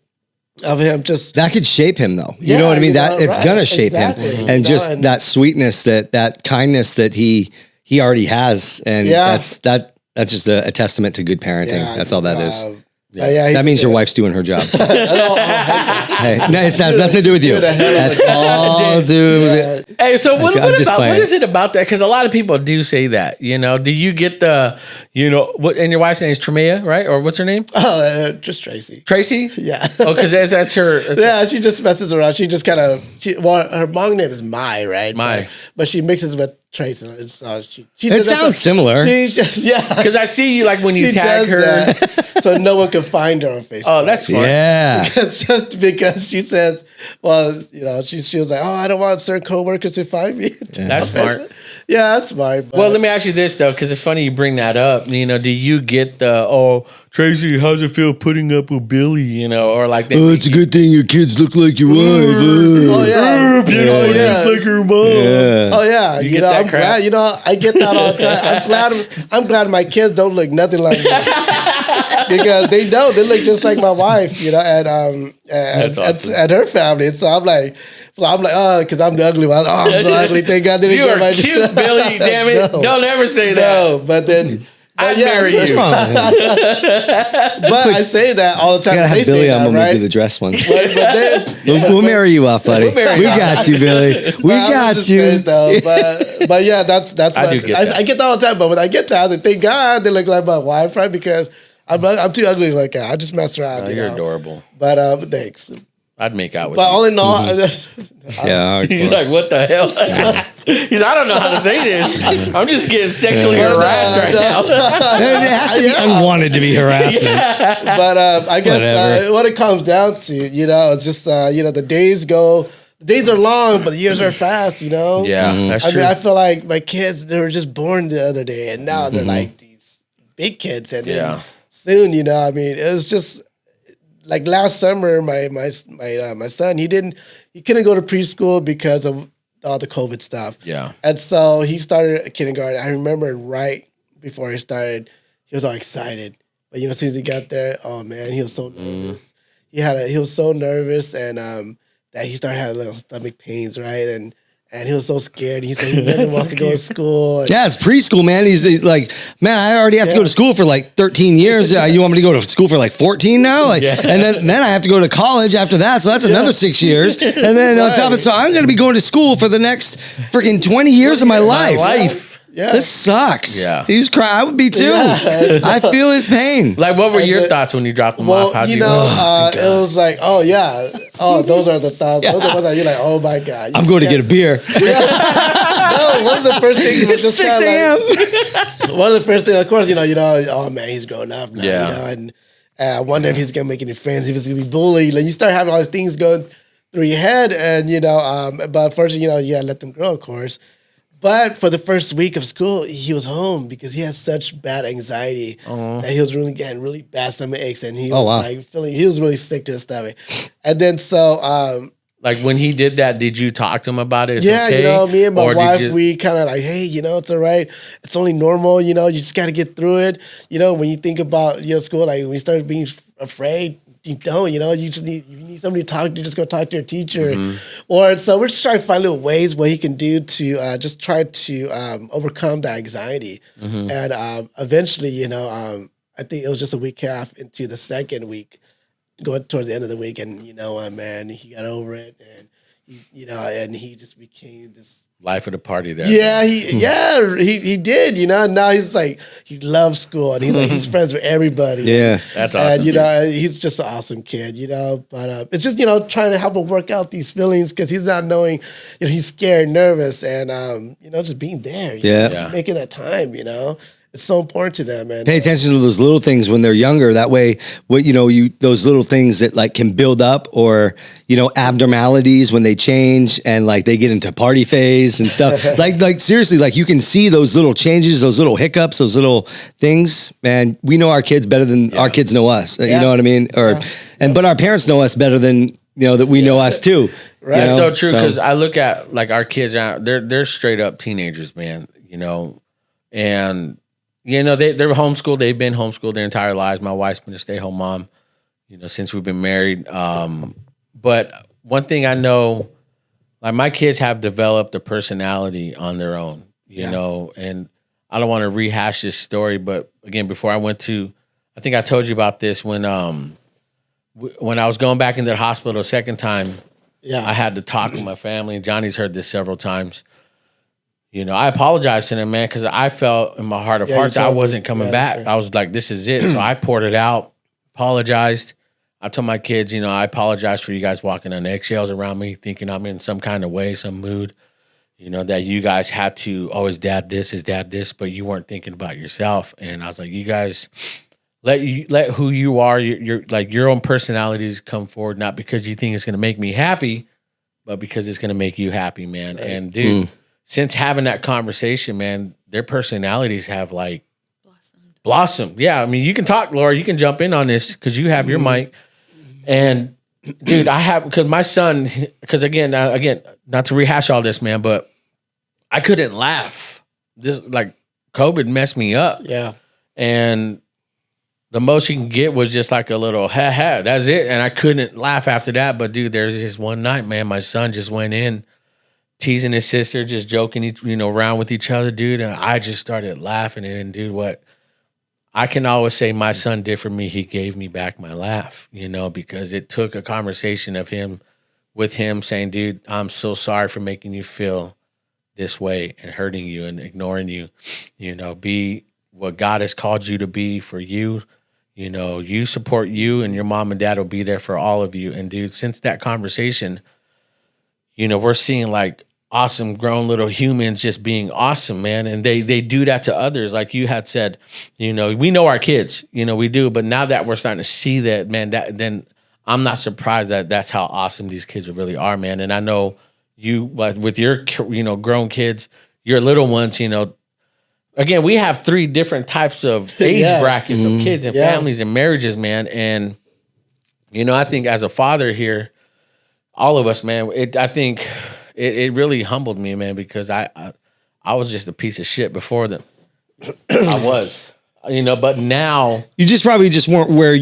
Of him just that could shape him though. You know what I mean? That it's gonna shape him, and just that sweetness, that kindness that he already has, and that's just a testament to good parenting. That's all that is. That means your wife's doing her job. Hey, no, it has nothing to do with you. That's all to do with it. Hey, so what is it about that? Because a lot of people do say that. Do you get the, what? And your wife's name is Tremea, right? Or what's her name? Oh, just Tracy. Tracy? Yeah. Oh, because that's her. She just messes around. She just kind of. Her mom name is Mai, right? Mai, but she mixes with Tracy. So she it sounds similar. Because I see you like when you tag her, so no one can find her on Facebook. Oh, that's smart. Yeah. because she says, well, she was like, oh, I don't want certain coworkers to find me. That's smart. Yeah, that's smart. Well, let me ask you this though, because it's funny you bring that up. Do you get the Tracy, how's it feel putting up with Billy? Or like that? Oh, it's a good thing your kids look like your wife. Oh yeah, just like her mom. Yeah. Oh yeah, I'm glad. I get that all the time. I'm glad my kids don't look nothing like me because they don't. They look just like my wife. And awesome. and her family. And so I'm like, oh, because I'm the ugly one. Oh, I'm so ugly. Thank God they didn't You get my are cute, Billy. Damn it! No. Don't ever say that. No, but then. I'd marry you. But I say that all the time. You gotta They have say Billy that, on when right? we do the dress one. But We'll marry you off, buddy. We got you, Billy. We got you. Though, but yeah, that's what I get that all the time. But when I get that, I thank God they look like my wife, right? Because I'm too ugly like that. I just mess around. You're adorable. But thanks. I'd make out with But you. all in all, Yeah. He's like, what the hell? He's I don't know how to say this. I'm just getting sexually harassed right now. It has to be unwanted to be harassment. But I guess what it comes down to, it's just the days are long, but the years are fast. Yeah, that's true. I feel like my kids, they were just born the other day, and now they're like these big kids, and then soon, it was just. Like last summer, my son, he couldn't go to preschool because of all the COVID stuff. Yeah. And so he started kindergarten. I remember right before he started, he was all excited. But as soon as he got there, oh man, he was so nervous. He was so nervous, and that he started having little stomach pains, right? And he was so scared. He said he never wants to go to school. Yeah, it's preschool, man. He's like, man, I already have to go to school for like 13 years. You want me to go to school for like 14 now? Like, and then I have to go to college after that. So that's another 6 years. And then on top of it, so I'm going to be going to school for the next freaking 20 years of my life. Yeah. This sucks. Yeah. He's crying. I would be too. Yeah. I feel his pain. Like, what were your thoughts when you dropped them off? How'd you know, it was like, oh, yeah. Oh, those are the thoughts. Those are the ones that you're like, oh, my God. I'm going to get a beer. No, one of the first things was It's just 6 a.m. Like, one of the first things, of course, oh, man, he's growing up now. Yeah. And I wonder if he's going to make any friends, if he's going to be bullied. Like, you start having all these things going through your head. And, but first, you gotta let them grow, of course. But for the first week of school, he was home because he had such bad anxiety that he was really getting really bad stomach aches, and he was like feeling he was really sick to his stomach. And then like when he did that, did you talk to him about it? It's yeah, okay? Me and my wife, we kind of like, hey, it's all right. It's only normal, you just got to get through it. When you think about school, like when you start being afraid. You don't, you just need somebody to talk to. Just go talk to your teacher, or so we're just trying to find little ways what he can do to just try to overcome that anxiety. And eventually, I think it was just a week and a half into the second week, going towards the end of the week, and man, he got over it, and and he just became this. Life of the party there. Yeah, he did, and now he's like, he loves school, and he's like, he's friends with everybody. Yeah. That's awesome. And, he's just an awesome kid, but it's just, trying to help him work out these feelings because he's not knowing, he's scared, nervous, and, just being there, making that time, It's so important to them, man. Pay attention to those little things when they're younger. That way, those little things that like can build up, or abnormalities when they change and like they get into party phase and stuff. like seriously, like you can see those little changes, those little hiccups, those little things. Man, we know our kids better than our kids know us. You know what I mean? But our parents know us better than that we know us too. Right. That's so true, because I look at like our kids out. They're straight up teenagers, man. And. They're homeschooled. They've been homeschooled their entire lives. My wife's been a stay-home mom, since we've been married. But one thing I know, like my kids have developed a personality on their own, and I don't want to rehash this story, but again, before I think I told you about this when I was going back into the hospital a second time, I had to talk with my family, and Johnny's heard this several times. I apologized to them, man, because I felt in my heart of hearts I wasn't coming back. Sure. I was like, this is it. So I poured it out, apologized. I told my kids, I apologize for you guys walking on eggshells around me, thinking I'm in some kind of way, some mood, that you guys had to, oh, is dad this, but you weren't thinking about yourself. And I was like, you guys, let who you are, your like your own personalities come forward, not because you think it's going to make me happy, but because it's going to make you happy, man. Right. And dude, since having that conversation, man, their personalities have like blossomed. Yeah, I mean, you can talk, Laura. You can jump in on this because you have your mic. And dude, because my son, because again, not to rehash all this, man, but I couldn't laugh. This like COVID messed me up. Yeah, and the most you can get was just like a little ha ha. That's it, and I couldn't laugh after that. But dude, there's this one night, man, my son just went in. Teasing his sister, just joking, around with each other, dude. And I just started laughing. And dude, what I can always say my son did for me, he gave me back my laugh, because it took a conversation of him with him saying, dude, I'm so sorry for making you feel this way and hurting you and ignoring you, be what God has called you to be for you. You support you, and your mom and dad will be there for all of you. And dude, since that conversation, we're seeing like awesome grown little humans just being awesome, man. And they do that to others. Like you had said, we know our kids, we do. But now that we're starting to see that, man, then I'm not surprised that that's how awesome these kids really are, man. And I know you, with your, grown kids, your little ones, again, we have 3 different types of age brackets of kids and families and marriages, man. And, I think as a father here, all of us, man, I think it really humbled me, man, because I was just a piece of shit before them. I was, but now you just probably just weren't where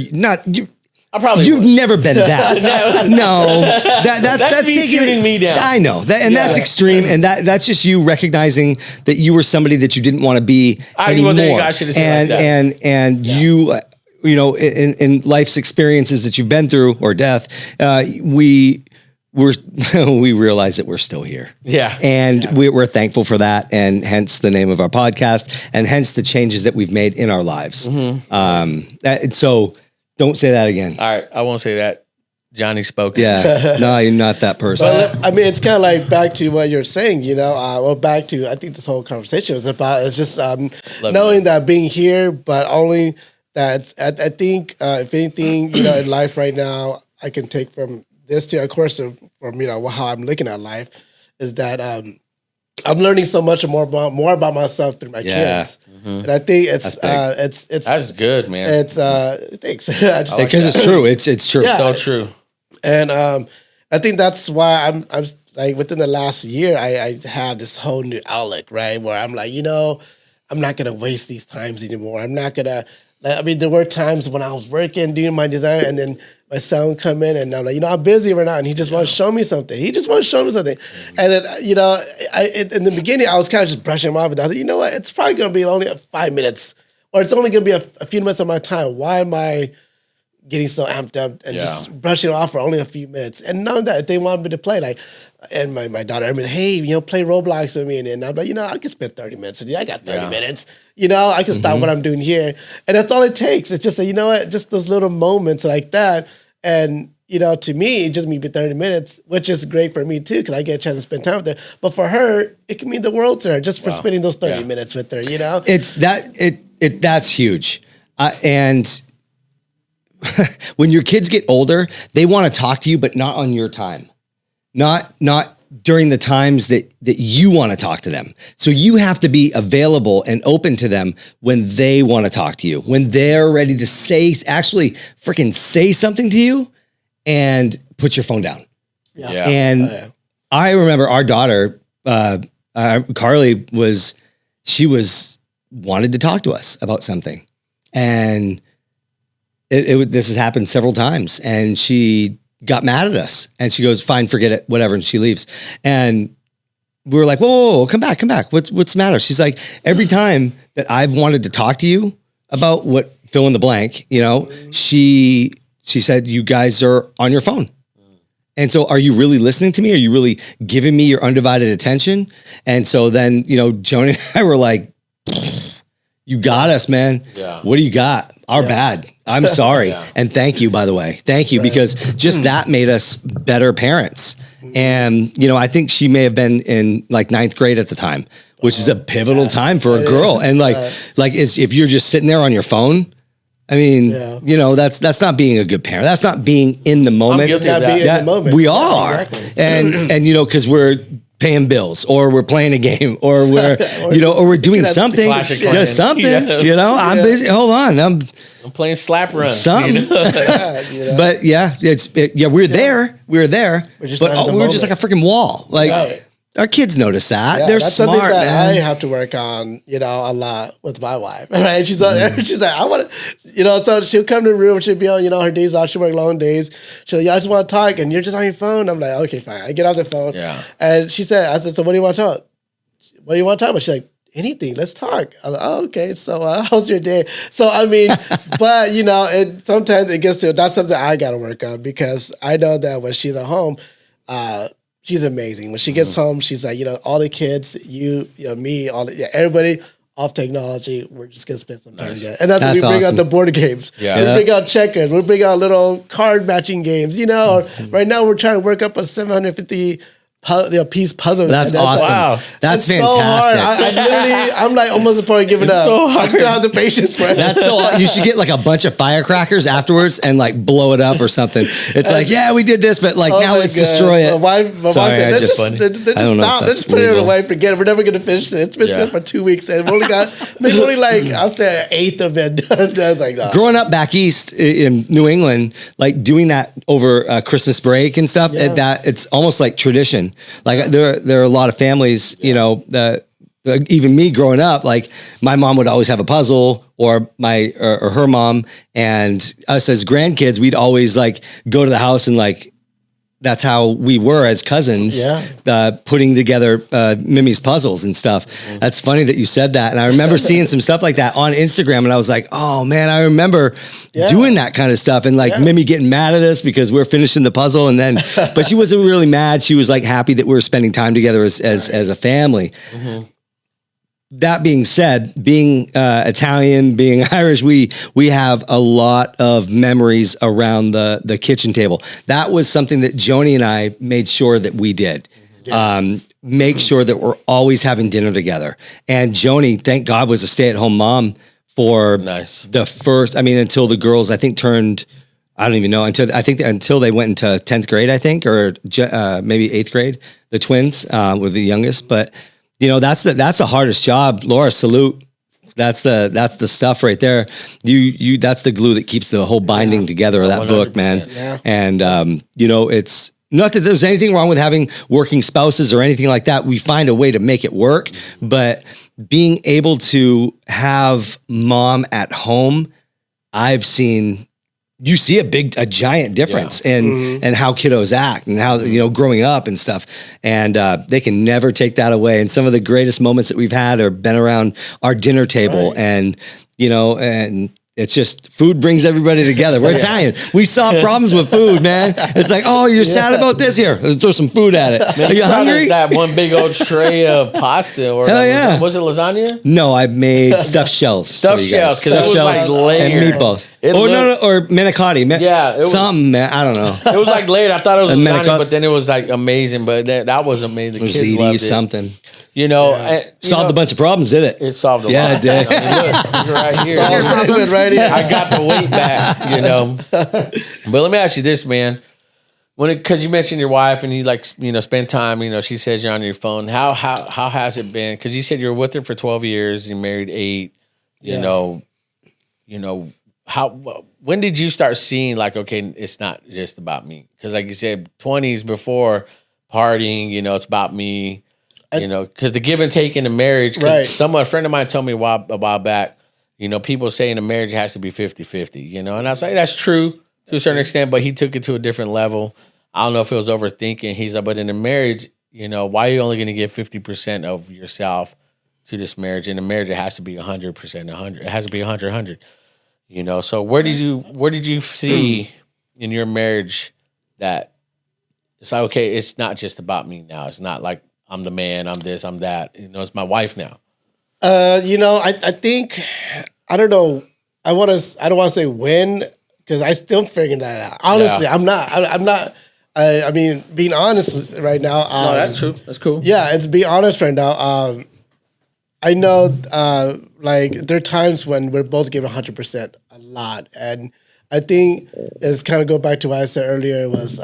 I probably You've would. never been that. No, that's me taking shooting me down. I know that, and that's extreme, and that's just you recognizing that you were somebody that you didn't want to be anymore. Well, there you go. I should have said and you know, in life's experiences that you've been through or death, we realize that we're still here. Yeah. And we're thankful for that. And hence the name of our podcast and hence the changes that we've made in our lives. So don't say that again. All right. I won't say that. Johnny spoke. Yeah. No, you're not that person. But I mean, it's kind of like back to what you're saying, you know, back to, I think this whole conversation was about, it's just knowing that being here, but only that I think if anything, you know, in life right now, I can take from this to, of course, from, you know, how I'm looking at life is that I'm learning so much more about myself through my kids. And I think it's that's good, man. It's thanks. Because it's true. It's true. Yeah. So true. And I think that's why I'm like within the last year I have this whole new outlook, right? Where I'm like, you know, I'm not gonna waste these times anymore. I'm not gonna. I mean, there were times when I was working, doing my design, and then my son would come in, and I'm like, you know, I'm busy right now, and he just wants to show me something. He just wants to show me something. And then, you know, in the beginning, I was kind of just brushing him off, and I was like, you know what? It's probably going to be only 5 minutes, or it's only going to be a few minutes of my time. Why am I getting so amped up and just brushing it off for only a few minutes? And none of that. They wanted me to play, like, and my daughter, I mean, hey, you know, play Roblox with me. And I'm like, you know, I can spend 30 minutes with you. I got 30 minutes. You know, I can stop what I'm doing here. And that's all it takes. It's just, you know what, just those little moments like that. And, you know, to me, it just maybe 30 minutes, which is great for me too, because I get a chance to spend time with her. But for her, it can mean the world to her just for spending those 30 minutes with her, you know? That's huge. And when your kids get older, they want to talk to you, but not on your time. Not during the times that you want to talk to them. So you have to be available and open to them when they want to talk to you, when they're ready to actually freaking say something to you and put your phone down. Yeah. And I remember our daughter, Carly wanted to talk to us about something. And this has happened several times, and she got mad at us, and she goes, "Fine, forget it, whatever," and she leaves. And we were like, "Whoa, come back! What's the matter?" She's like, "Every time that I've wanted to talk to you about what fill in the blank, you know, she said you guys are on your phone." And so, are you really listening to me? Are you really giving me your undivided attention? And so then, you know, Joni and I were like, "You got us, man. Yeah. What do you got? Our bad. I'm sorry." And thank you, by the way. Thank you, because just that made us better parents. And, you know, I think she may have been in like 9th grade at the time, which is a pivotal time for a girl. And if you're just sitting there on your phone, I mean, you know, that's not being a good parent. That's not being in the moment. I'm guilty of that. In the moment. We are. Exactly. And, you know, because we're paying bills, or we're playing a game, or we're, you know, or we're doing something, just something, you know, I'm busy. Hold on. I'm playing slap run. Something. You know? But we're there. We were there, but we were just like a freaking wall. Like our kids notice that. They're that's smart, something that man. I have to work on, you know, a lot with my wife. Right? She's like, I want to, you know, so she'll come to the room, she'll be on, you know, her days off, she'll work long days. She'll, I just want to talk, and you're just on your phone. I'm like, okay, fine. I get off the phone. Yeah. And I said, so what do you want to talk? What do you want to talk about? She's like, anything, let's talk. I'm like, oh, okay. So how's your day? So, I mean, but, you know, sometimes it gets to, that's something I got to work on, because I know that when she's at home, she's amazing. When she gets home, she's like, you know, all the kids, you know, me, everybody off technology. We're just going to spend some time together. And that's when we bring out the board games. Yeah. We bring out checkers. We bring out little card matching games, you know. Right now we're trying to work up a 750 piece puzzle. That's awesome. Wow. That's fantastic. So hard. I'm like almost at the point of giving up. So I don't have the patience for it. That's so hard. You should get like a bunch of firecrackers afterwards and like blow it up or something. It's like, yeah, we did this, but like now let's destroy it. My wife said, let's just stop. Let's put it away. Forget it. We're never going to finish it. It's been sitting for 2 weeks, and we only got maybe only like, I'll say an eighth of it done. I was like, no. Growing up back east in New England, like doing that over Christmas break and stuff, that it's almost like tradition. Like there are a lot of families, you know, that even me growing up, like my mom would always have a puzzle, or her mom, and us as grandkids, we'd always like go to the house and like, that's how we were as cousins, putting together Mimi's puzzles and stuff. That's funny that you said that. And I remember seeing some stuff like that on Instagram, and I was like, oh man, I remember doing that kind of stuff. And like Mimi getting mad at us because we're finishing the puzzle. And then, but she wasn't really mad. She was like happy that we were spending time together as a family. That being said, being Italian, being Irish, we have a lot of memories around the kitchen table. That was something that Joni and I made sure that we did. Make sure that we're always having dinner together. And Joni, thank God, was a stay-at-home mom for the first, I mean, until the girls, I think, turned, I don't even know, until they went into 10th grade, I think, or maybe 8th grade, the twins were the youngest. But you know, that's the hardest job. Laura, salute. That's the stuff right there. You that's the glue that keeps the whole binding together of that book, man. Yeah. And you know, it's not that there's anything wrong with having working spouses or anything like that. We find a way to make it work, but being able to have mom at home, I've seen. You see a giant difference in how kiddos act and how, you know, growing up and stuff. And they can never take that away. And some of the greatest moments that we've had are been around our dinner table. And, you know, and it's just food brings everybody together. We're Italian. We solve problems with food, man. It's like, oh, you're sad about this? Here, let's throw some food at it. Man, are you hungry? That one big old tray of pasta. Or Hell yeah. Was it lasagna? No, I made stuffed shells. Stuffed shells, because it was like layered. And meatballs. Or manicotti. It was something, man. I don't know. It was like layered. I thought it was lasagna, but then it was like amazing. But that was amazing. The kids loved it. Something. You know, solved a bunch of problems, did it? It solved a lot. Yeah, it did. I mean, look, right here. Right here. I got the weight back, you know. But let me ask you this, man. Because you mentioned your wife and you spend time, you know, she says you're on your phone. How has it been? Because you said you're with her for 12 years, you married 8, you know, when did you start seeing like, okay, it's not just about me? Because like you said, 20s before partying, you know, it's about me. You know, because the give and take in a marriage, a friend of mine told me a while back, you know, people say in a marriage it has to be 50-50, you know, and I was like, that's true to a certain extent, but he took it to a different level. I don't know if it was overthinking. He's like, but in a marriage, you know, why are you only going to give 50% of yourself to this marriage? In a marriage, it has to be 100%, 100. It has to be 100, you know, so where did you see in your marriage that it's like, okay, it's not just about me now. It's not like, I'm the man, I'm this, I'm that. You know, it's my wife now. You know, I think, I don't know. I don't want to say when, because I still figuring that out. Honestly, I'm not. I mean, being honest right now. No, that's true. That's cool. Yeah, it's be honest right now. I know, like there are times when we're both giving 100% a lot, and I think it's kind of go back to what I said earlier. It was.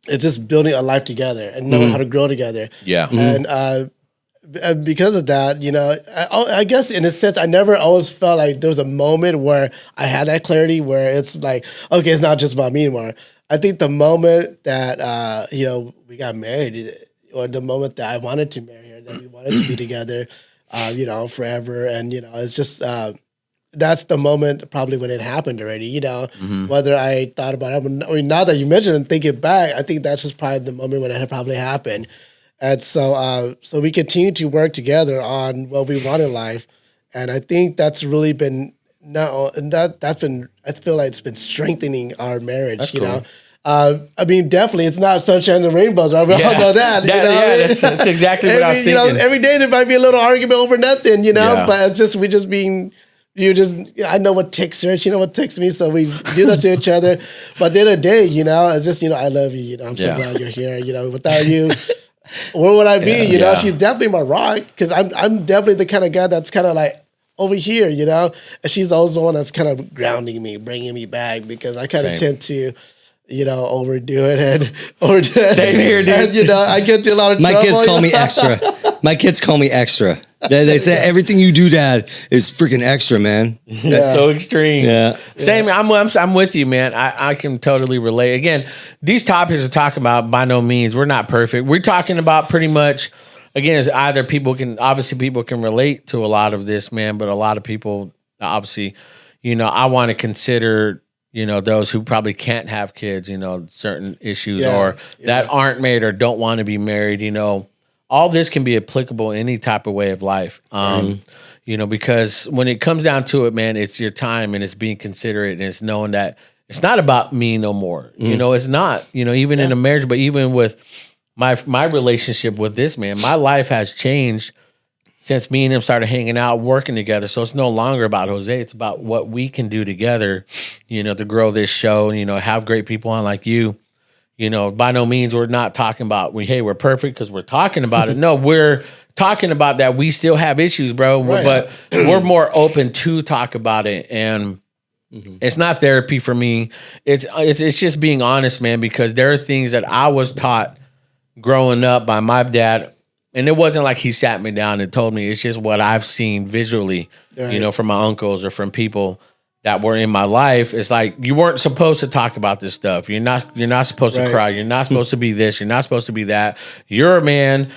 It's just building a life together and knowing how to grow together. Yeah. And because of that, you know, I guess in a sense, I never always felt like there was a moment where I had that clarity where it's like, okay, it's not just about me anymore. I think the moment that, you know, we got married, or the moment that I wanted to marry her, that we wanted to be together, you know, forever. And, you know, it's just, that's the moment probably when it happened already, you know, whether I thought about it. I mean, now that you mentioned and think it back, I think that's just probably the moment when it had probably happened. And so, so we continue to work together on what we want in life. And I think that's really been, that's been, I feel like it's been strengthening our marriage, that's you cool. know. I mean, definitely, it's not sunshine and rainbows. Right? We all know that. You know? Yeah, that's exactly what I was thinking. You know, every day there might be a little argument over nothing, you know, but it's just, I know what ticks her, she know what ticks me, so we do that to each other. But at the end of the day, you know, it's just, you know, I love you, you know, I'm so glad you're here, you know, without you, where would I be, you know? She's definitely my rock, because I'm definitely the kind of guy that's kind of like over here, you know? And she's always the one that's kind of grounding me, bringing me back, because I kind of tend to, you know, overdo it. Same here, dude. And, you know, I get to a lot of trouble. My kids call me extra. My kids call me extra. They say everything you do, Dad, is freaking extra, man. That's so extreme. Yeah. Same. I'm with you, man. I can totally relate. Again, these topics we're talking about, by no means, we're not perfect. We're talking about pretty much, again, it's either people can relate to a lot of this, man, but a lot of people obviously, I want to consider, those who probably can't have kids, certain issues or that aren't married or don't want to be married, all this can be applicable in any type of way of life. Because when it comes down to it, man, it's your time and it's being considerate and it's knowing that it's not about me no more. It's not, even in a marriage, but even with my relationship with this man, my life has changed since me and him started hanging out, working together. So it's no longer about Jose. It's about what we can do together, to grow this show, have great people on like you. By no means we're not talking about, we're perfect because we're talking about it. No, we're talking about that we still have issues, bro. Right. But we're more open to talk about it. And it's not therapy for me. It's just being honest, man, because there are things that I was taught growing up by my dad. And it wasn't like he sat me down and told me. It's just what I've seen visually, from my uncles or from people that were in my life. It's like you weren't supposed to talk about this stuff. You're not supposed to cry. You're not supposed to be this. You're not supposed to be that. You're a man,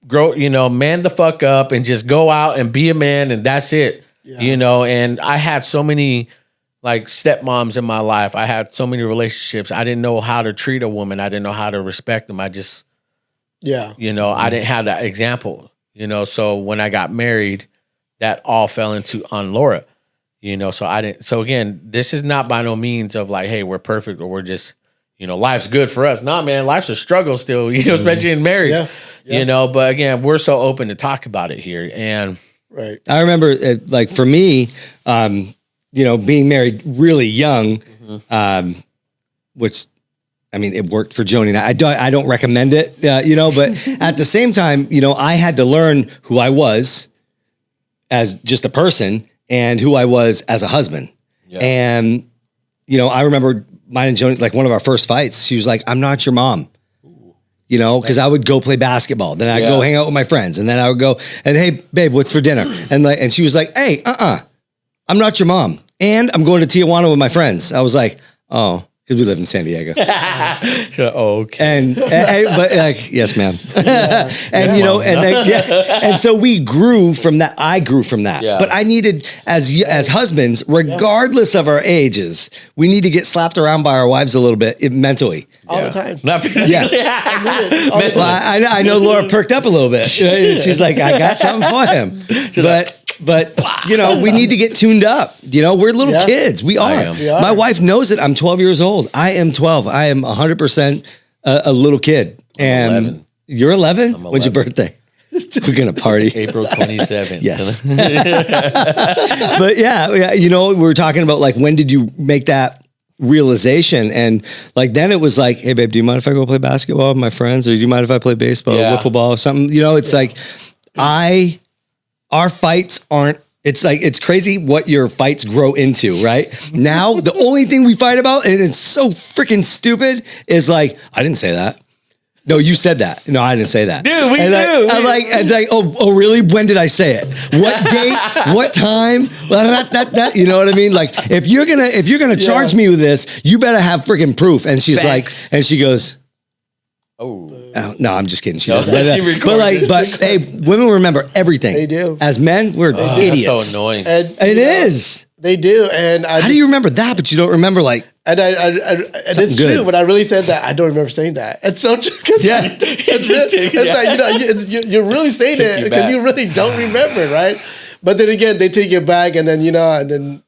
grow, man the fuck up and just go out and be a man and that's it. Yeah. And I had so many like stepmoms in my life. I had so many relationships. I didn't know how to treat a woman. I didn't know how to respect them. I just I didn't have that example, so when I got married, that all fell on Laura, so I didn't. So again, this is not by no means of like, hey, we're perfect or we're just, life's good for us. Nah, man, life's a struggle still, especially in marriage, but again, we're so open to talk about it here. And I remember like for me, being married really young, which, I mean, it worked for Joni. I don't recommend it, but at the same time, I had to learn who I was as just a person and who I was as a husband. Yeah. And, I remember mine and Joni, like one of our first fights, she was like, I'm not your mom, because I would go play basketball. Then I'd go hang out with my friends. And then I would go and, hey, babe, what's for dinner? And she was like, hey, I'm not your mom. And I'm going to Tijuana with my friends. I was like, oh. Because we live in San Diego. Okay. But like, yes, ma'am. And so we grew from that. I grew from that. Yeah. But I needed, as husbands, regardless of our ages, we need to get slapped around by our wives a little bit mentally. All the time. Not physically. Yeah. I need it. Well, I know Laura perked up a little bit. She's like, I got something for him. But we need to get tuned up. We're little kids. We are. My wife knows it. I'm 12 years old. I am 12. I am 100% a little kid. And 11. You're 11? When's your birthday? We're going to party. April 27th. Yes. But we were talking about like, when did you make that realization? And like, then it was like, hey babe, do you mind if I go play basketball with my friends? Or do you mind if I play baseball or wiffle ball or something? It's like, our fights aren't, it's crazy what your fights grow into, right? Now, the only thing we fight about, and it's so freaking stupid, is like, I didn't say that. No, you said that. No, I didn't say that. Dude, we do. I'm like, it's like, oh, really? When did I say it? What date? What time? That. You know what I mean? Like, if you're gonna charge me with this, you better have freaking proof. And she's like, and she goes, oh, no, I'm just kidding. She doesn't. But hey, women remember everything. They do. As men, we're idiots. That's so annoying. And it is. They do. And how do you remember that, but you don't remember like? And it's good. true. When I really said that, I don't remember saying that. It's so true. Yeah. It's like, you're really saying it because you really don't remember, right? But then again, they take it back, and then and then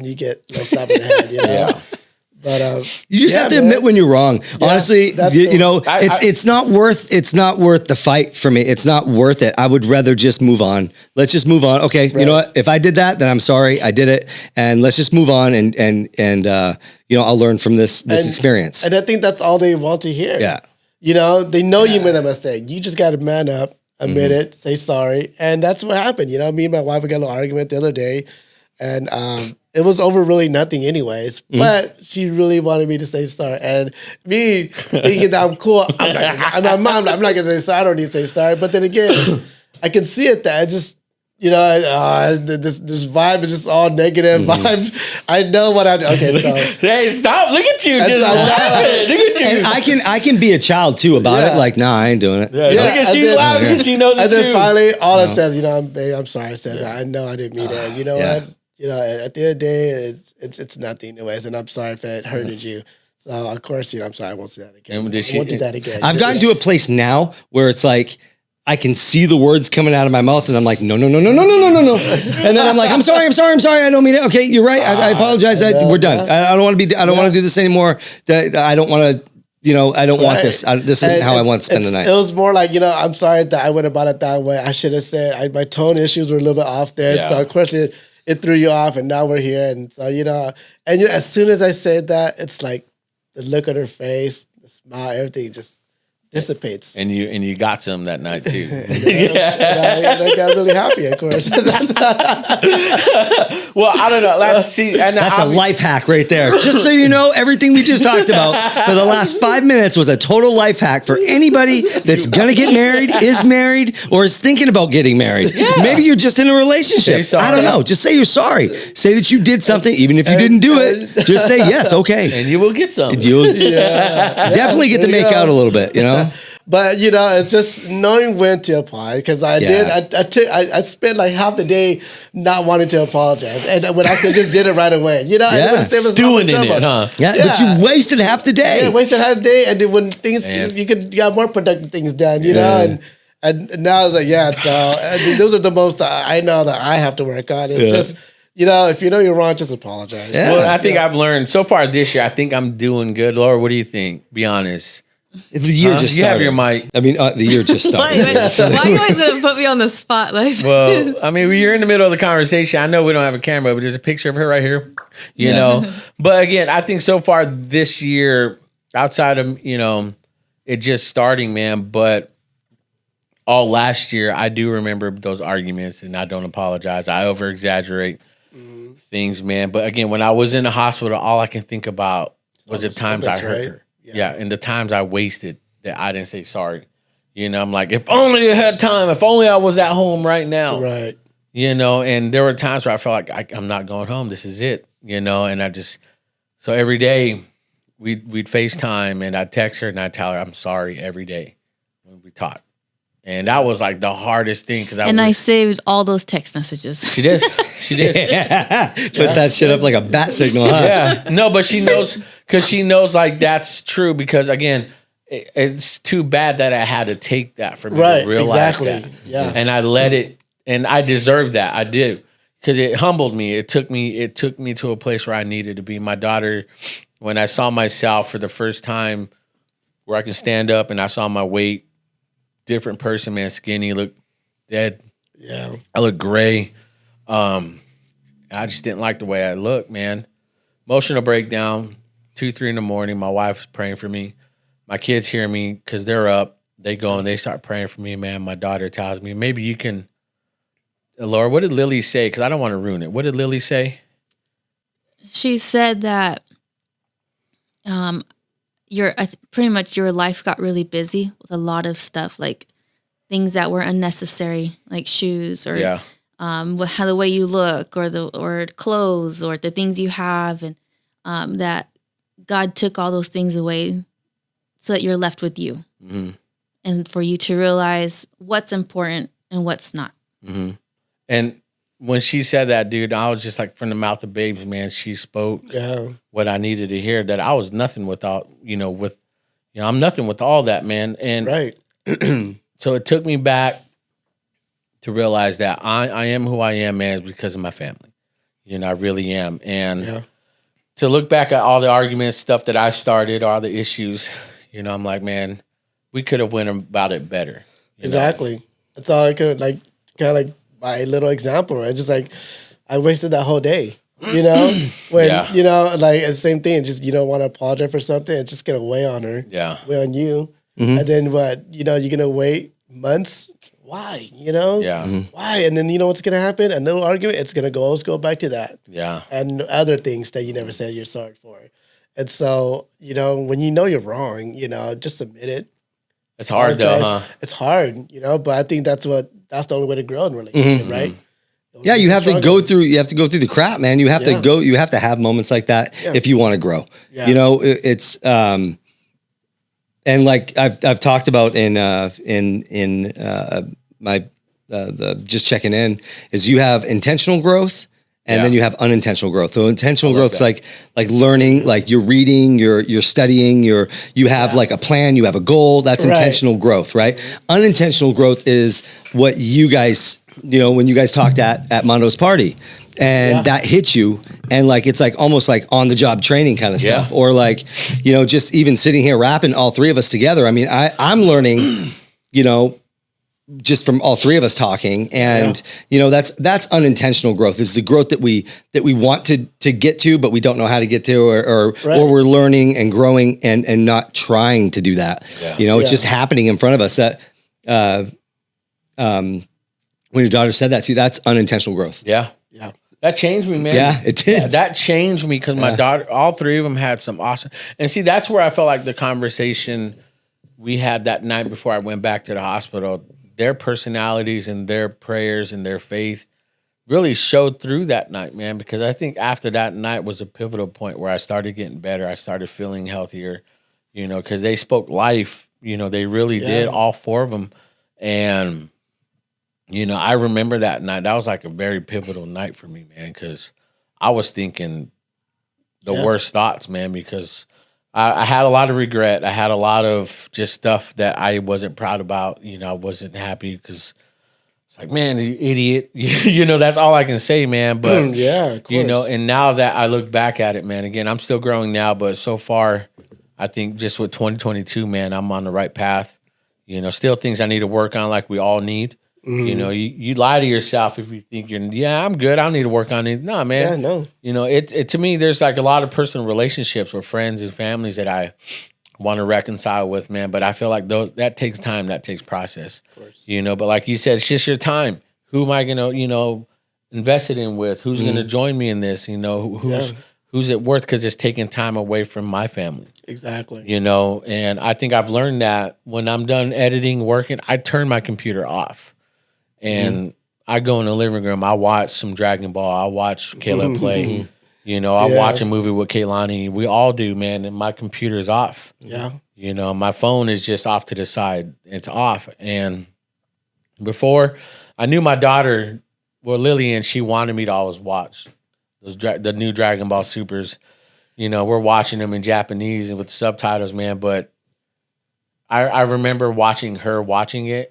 you get slapped in the head. Yeah. But you just have to admit when you're wrong. Honestly, it's not worth the fight for me. It's not worth it. I would rather just move on. Let's just move on. Okay, right. You know what? If I did that, then I'm sorry. I did it, and let's just move on. And I'll learn from this experience. And I think that's all they want to hear. Yeah. They know you made a mistake. You just got to man up, admit it, say sorry, and that's what happened. Me and my wife, we got a little argument the other day, and it was over really nothing anyways, but she really wanted me to say sorry. And me thinking that I'm cool, I'm not going to say sorry. I don't need to say sorry. But then again, I can see it that I just, this vibe is just all negative vibe. I know what I do. Okay, so. Hey, stop. Look at you. Just laughing. Look at And I can be a child too about it. Like, nah, I ain't doing it. Yeah, look at she's laughing because she knows it and too. then finally, all I said, babe, I'm sorry I said that. I know I didn't mean that. You know what? At the end of the day, it's nothing anyways, and I'm sorry if it hurted you. So of course, I'm sorry I won't do that again. I won't do that again. I've gotten to a place now where it's like I can see the words coming out of my mouth, and I'm like, no. And then I'm like, I'm sorry, I don't mean it. Okay, you're right. I apologize. We're done. I don't want to be. I don't want to do this anymore. I don't want to. I don't want this. This isn't how I want to spend the night. It was more like, I'm sorry that I went about it that way. I should have said my tone issues were a little bit off there. Yeah. So of course it threw you off, and now we're here. And so as soon as I said that, it's like the look on her face, the smile, everything just dissipates. And you got some that night too. I got really happy, of course. Well, I don't know. Let's see. And that's a life hack right there. Just so you know, everything we just talked about for the last 5 minutes was a total life hack for anybody that's gonna get married, is married, or is thinking about getting married. Yeah. Maybe you're just in a relationship. I don't know. Just say you're sorry. Say that you did something, even if you didn't do it. Just say yes, okay, and you will get some. You'll definitely get to make out a little bit. But it's just knowing when to apply, because I spent like half the day not wanting to apologize, and when I just did it right away, stewing in it, huh? Yeah, but you wasted half the day. Yeah, wasted half the day, and then when things you got more productive things done, and now so those are the most I know that I have to work on. It's just. If you know you're wrong, just apologize. Yeah. Well, I think I've learned so far this year. I think I'm doing good. Laura, what do you think? Be honest. The year just started. You have your mic. I mean, the year just started. Why are you guys gonna put me on the spot like this? Well, I mean, you're in the middle of the conversation. I know we don't have a camera, but there's a picture of her right here. You know. But again, I think so far this year, outside of it just starting, man. But all last year, I do remember those arguments, and I don't apologize. I over exaggerate things, man. But again, when I was in the hospital, all I can think about was the times I hurt her. Yeah, and the times I wasted that I didn't say sorry. I'm like, if only I had time, if only I was at home right now. Right. And there were times where I felt like I'm not going home. This is it. And I just, so every day we'd FaceTime, and I'd text her and I'd tell her I'm sorry every day when we talk. And that was like the hardest thing. I saved all those text messages. She did. Put that shit up like a bat signal, huh? Yeah. No, but she knows, because she knows like that's true, because again, it's too bad that I had to take that for me to realize that. Yeah. And I let it, and I deserved that. I did, because it humbled me. It took me to a place where I needed to be. My daughter, when I saw myself for the first time where I can stand up and I saw my weight, different person, man, skinny, looked dead. Yeah. I look gray. I just didn't like the way I looked, man. Emotional breakdown, 2-3 in the morning. My wife's praying for me. My kids hear me because they're up. They go and they start praying for me, man. My daughter tells me, maybe you can, Laura, what did Lily say? Because I don't want to ruin it. What did Lily say? She said that pretty much your life got really busy with a lot of stuff, like things that were unnecessary, like shoes or how the way you look, or clothes, or the things you have, and that God took all those things away so that you're left with you, and for you to realize what's important and what's not. And when she said that, dude, I was just like, from the mouth of babes, man. She spoke what I needed to hear. That I was nothing without, I'm nothing with all that, man. And so it took me back to realize that I am who I am, man, because of my family. I really am. And to look back at all the arguments, stuff that I started, all the issues, I'm like, man, we could have went about it better. Exactly. That's all I could, kind of like my little example, right? Just like I wasted that whole day, when, like the same thing, just, you don't want to apologize for something. It's just going to weigh on her, weigh on you. And then what, you're going to wait months. Why, why? And then, what's going to happen? A little argument. It's going to always go back to that. Yeah. And other things that you never said you're sorry for. And so, when you're wrong, just admit it. It's hard though, huh? It's hard, but I think that's the only way to grow in relationship, right? Yeah, you have to go through the crap, man. You have to have moments like that if you want to grow. Yeah. It's and like I've talked about in my the just checking in is you have intentional growth. And then you have unintentional growth. So intentional growth is like learning, like you're reading, you're studying, you have like a plan, you have a goal. That's intentional growth, right? Unintentional growth is what you guys, when you guys talked at Mondo's party, and that hits you, and like it's like almost like on the job training kind of stuff, or like just even sitting here rapping all three of us together. I mean, I'm learning, just from all three of us talking, and that's unintentional growth. It's the growth that we want to get to, but we don't know how to get to, or we're learning and growing and not trying to do that. It's just happening in front of us. That when your daughter said that too, that's unintentional growth. Yeah. That changed me, man. Yeah, it did. Yeah, that changed me because my daughter, all three of them had some awesome. And see, that's where I felt like the conversation we had that night before I went back to the hospital, their personalities and their prayers and their faith really showed through that night, man, because I think after that night was a pivotal point where I started getting better. I started feeling healthier, because they spoke life, they really did, all four of them. And, I remember that night. That was like a very pivotal night for me, man, because I was thinking the worst thoughts, man, because I had a lot of regret. I had a lot of just stuff that I wasn't proud about. I wasn't happy because it's like, man, you idiot. That's all I can say, man. But, of course. And now that I look back at it, man, again, I'm still growing now, but so far, I think just with 2022, man, I'm on the right path. Still things I need to work on like we all need. You lie to yourself if you think I'm good. I don't need to work on it. No, man. Yeah, no. It to me, there's like a lot of personal relationships with friends and families that I want to reconcile with, man. But I feel like that takes time. That takes process. Of course. But like you said, it's just your time. Who am I gonna, invest it in with? Who's gonna join me in this? Who's it worth? Because it's taking time away from my family. Exactly. And I think I've learned that when I'm done editing, working, I turn my computer off. And I go in the living room. I watch some Dragon Ball. I watch Caleb play. I watch a movie with Kaylani. We all do, man. And my computer is off. Yeah. My phone is just off to the side. It's off. And before, I knew my daughter, Lillian, she wanted me to always watch the new Dragon Ball Supers. We're watching them in Japanese and with subtitles, man. But I remember watching her watching it.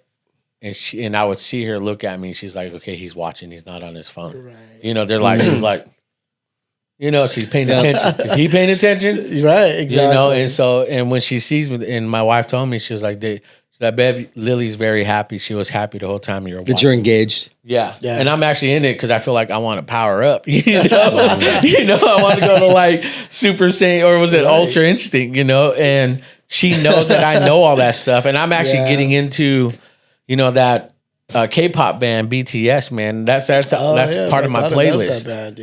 And I would see her look at me. She's like, okay, he's watching. He's not on his phone. Right. They're like, she's like, she's paying attention. Is he paying attention? Right, exactly. And when she sees me, and my wife told me, she was like, that baby, Lily's very happy. She was happy the whole time you were watching. That you're engaged. Yeah. And I'm actually in it because I feel like I want to power up. I want to go to like Super Saiyan, or was it Ultra Instinct, and she knows that I know all that stuff. And I'm actually getting into that K-pop band BTS, man. That's part of my playlist. That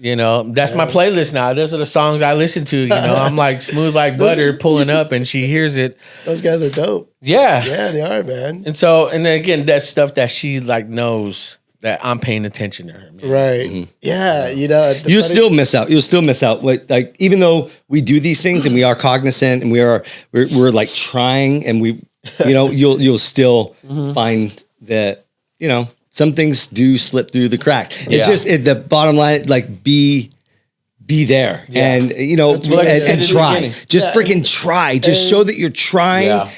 band, that's my playlist now. Those are the songs I listen to. I'm like smooth like butter pulling up, and she hears it. Those guys are dope. Yeah, they are, man. And then again, that's stuff that she like knows that I'm paying attention to her, man. Right. Mm-hmm. Yeah, you'll still miss out. You'll still miss out. Like even though we do these things and we are cognizant and we're like trying, and we. You'll still find that, some things do slip through the crack. It's just the bottom line, like be there and, and try, just freaking try, just show that you're trying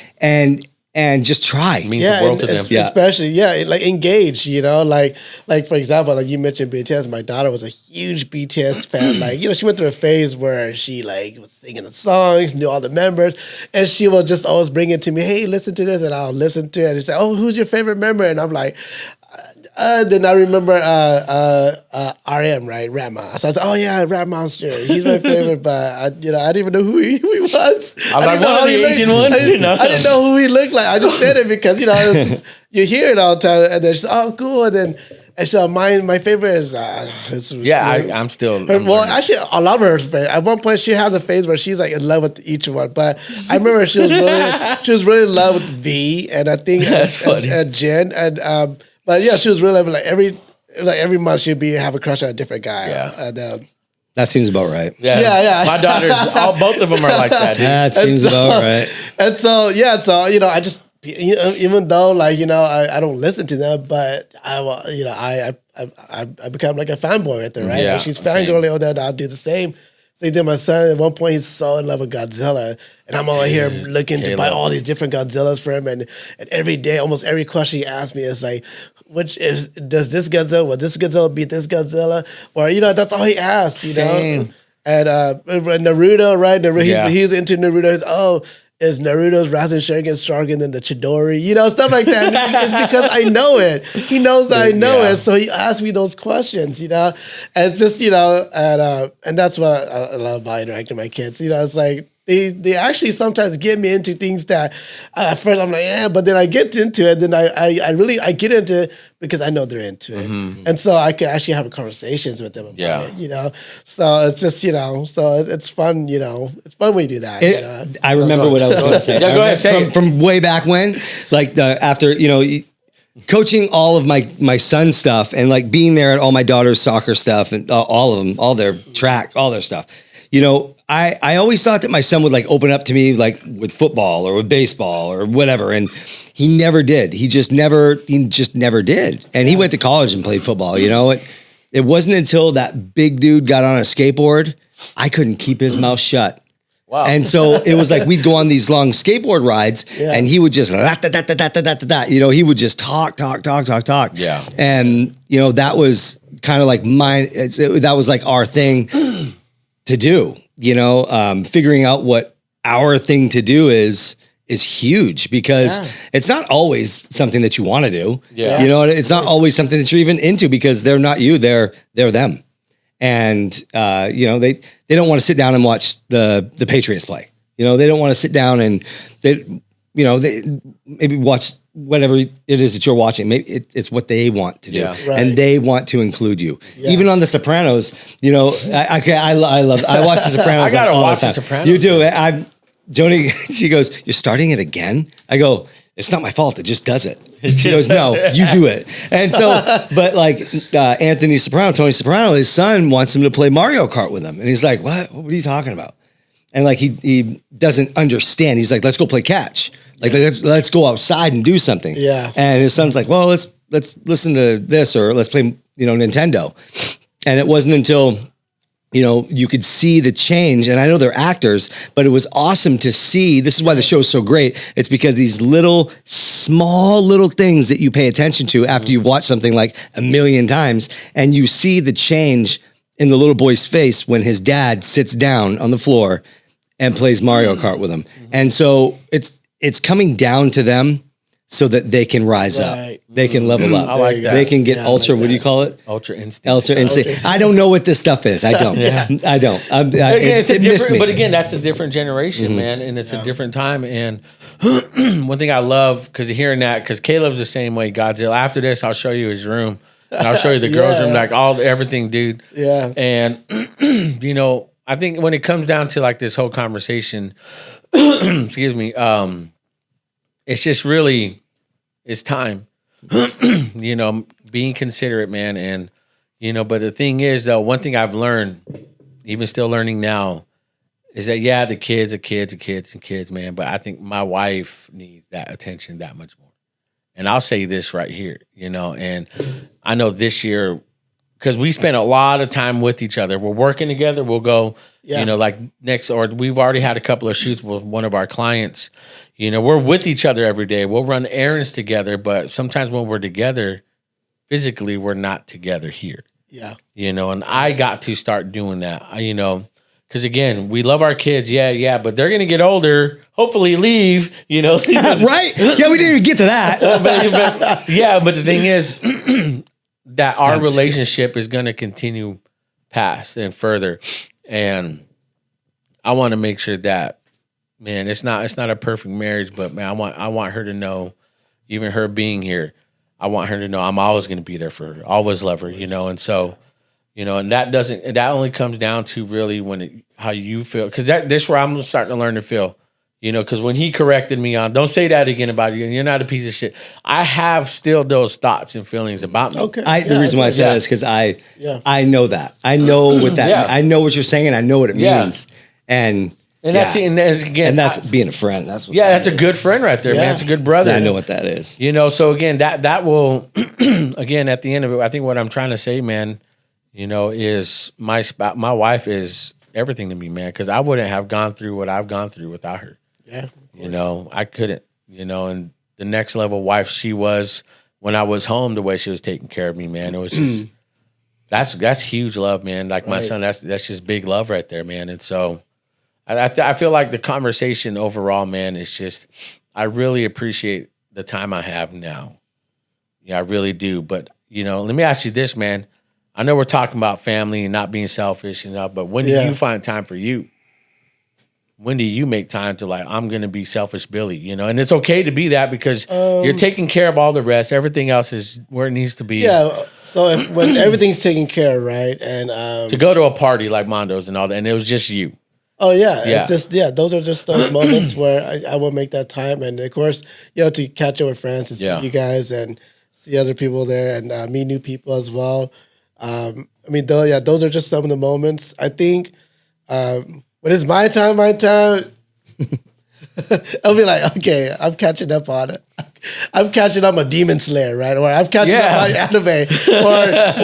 and just try. It means the world to them. Especially, like engage, like for example, like you mentioned BTS, my daughter was a huge BTS fan. Like, she went through a phase where she like was singing the songs, knew all the members, and she will just always bring it to me, hey, listen to this, and I'll listen to it and say, oh, who's your favorite member? And I'm like, then I remember RM, right? Rama. So I was like, oh yeah, Rat Monster. He's my favorite, but I didn't even know who he was. I was like, one of the Asian ones. I didn't know who he looked like. I just said it because you hear it all the time, and then she's oh cool, and so my favorite is I'm still. Actually, a lot of her favorite. At one point, she has a phase where she's like in love with each one. But I remember she was really in love with V, and I think and Jen, and but yeah, she was really like every month she'd have a crush on a different guy. Yeah. That seems about right. Yeah. My daughters, both of them are like that, dude. That seems about right. And so, I just, even though like, I don't listen to them, but I become like a fanboy with her, right? Yeah, like she's fangirling over there, and I'll do the same. Same thing. My son, at one point, he's so in love with Godzilla, and I'm over here looking to buy all these different Godzillas for him, and every day, almost every question he asks me is like, does this Godzilla, will this Godzilla beat this Godzilla? Or, that's all he asks, know? And Naruto, right? He's into Naruto. Is Naruto's Rasen Sharingan stronger than the Chidori? Stuff like that. It's because I know it. He knows that I know it, so he asks me those questions, And it's just, and that's what I love about interacting with my kids. It's like they actually sometimes get me into things that at first I'm like, yeah, but then I get into it. Then I really get into it because I know they're into it, and so I can actually have conversations with them about it. So it's just so it's fun. It's fun when you do that. I remember what I was going to say. Go ahead, say from way back when, like after coaching all of my son's stuff and like being there at all my daughter's soccer stuff and all of them, all their track, all their stuff. I always thought that my son would like open up to me like with football or with baseball or whatever. And he never did. He just never did. And he went to college and played football. It wasn't until that big dude got on a skateboard, I couldn't keep his mouth shut. Wow. And so it was like, we'd go on these long skateboard rides and he would just, he would just talk. Yeah. And, that was kind of like that was like our thing to do. Figuring out what our thing to do is huge because it's not always something that you want to do. Yeah. It's not always something that you're even into because they're not you, they're them. And they don't want to sit down and watch the Patriots play. They don't want to sit down and they maybe watch whatever it is that you're watching. Maybe it's what they want to do, and they want to include you. Even on The Sopranos, I watch The Sopranos. I gotta all watch the time. The Sopranos. You do. Joni, she goes, "You're starting it again?" I go, "It's not my fault. It just does it." She goes, "No, you do it." And so, but like Tony Soprano, his son wants him to play Mario Kart with him, and he's like, "What? What are you talking about?" And like he doesn't understand. He's like, "Let's go play catch. Like let's go outside and do something." Yeah. And his son's like, "Well, let's listen to this or let's play Nintendo." And it wasn't until you could see the change. And I know they're actors, but it was awesome to see. This is why the show is so great. It's because these small little things that you pay attention to after you've watched something like a million times, and you see the change in the little boy's face when his dad sits down on the floor and plays Mario Kart with him. And so it's coming down to them so that they can rise up. They can level up. I like that. They can get ultra, what do you call it? Ultra instinct. Ultra instinct. I don't know what this stuff is. I don't. I don't. But again, that's a different generation, man. And it's a different time. And one thing I love, because hearing that, because Caleb's the same way, Godzilla. After this, I'll show you his room. And I'll show you the girls' room, like everything, dude. Yeah. And, I think when it comes down to like this whole conversation, excuse me, it's just really, it's time, being considerate, man. And, but the thing is though, one thing I've learned, even still learning now, is that, the kids are kids, man. But I think my wife needs that attention that much more. And I'll say this right here, and I know this year, because we spent a lot of time with each other. We're working together. We'll go, like next, or we've already had a couple of shoots with one of our clients. We're with each other every day. We'll run errands together, but sometimes when we're together, physically, we're not together here. Yeah. And I got to start doing that, because again, we love our kids. Yeah. But they're going to get older, hopefully leave, Right? Yeah, we didn't even get to that. But the thing is that our relationship is going to continue past and further. And I want to make sure that, man, it's not a perfect marriage, but man, I want her to know, even her being here, I want her to know I'm always going to be there for her, always love her, and so, and that only comes down to really how you feel, because that's where I'm starting to learn to feel, because when he corrected me on, don't say that again about you, and you're not a piece of shit. I have still those thoughts and feelings about me. Okay. The reason why I say that is because I know that. I know what that I know what you're saying, and I know what it means. And that's again, that's being a friend. That's what that's a good friend right there, man. It's a good brother. I know what that is. So again, that will again at the end of it, I think what I'm trying to say, man, is my wife is everything to me, man, because I wouldn't have gone through what I've gone through without her. Yeah. I couldn't, and the next level wife she was when I was home, the way she was taking care of me, man, it was just, that's huge love, man. Like my son, that's just big love right there, man. And so I feel like the conversation overall, man, is just, I really appreciate the time I have now. Yeah, I really do. But, let me ask you this, man. I know we're talking about family and not being selfish but when do you find time for you? When do you make time to I'm going to be selfish Billy, and it's okay to be that because you're taking care of all the rest. Everything else is where it needs to be. Yeah. So when everything's taken care of, right. And to go to a party like Mondo's and all that, and it was just you. Oh yeah. It's just, those are just those moments where I will make that time. And of course, to catch up with friends and see you guys and see other people there and meet new people as well. Those are just some of the moments. I think, when it's my time, I'll be like, okay, I'm catching up on it. I'm catching up on Demon Slayer, right? Or I'm catching up on anime.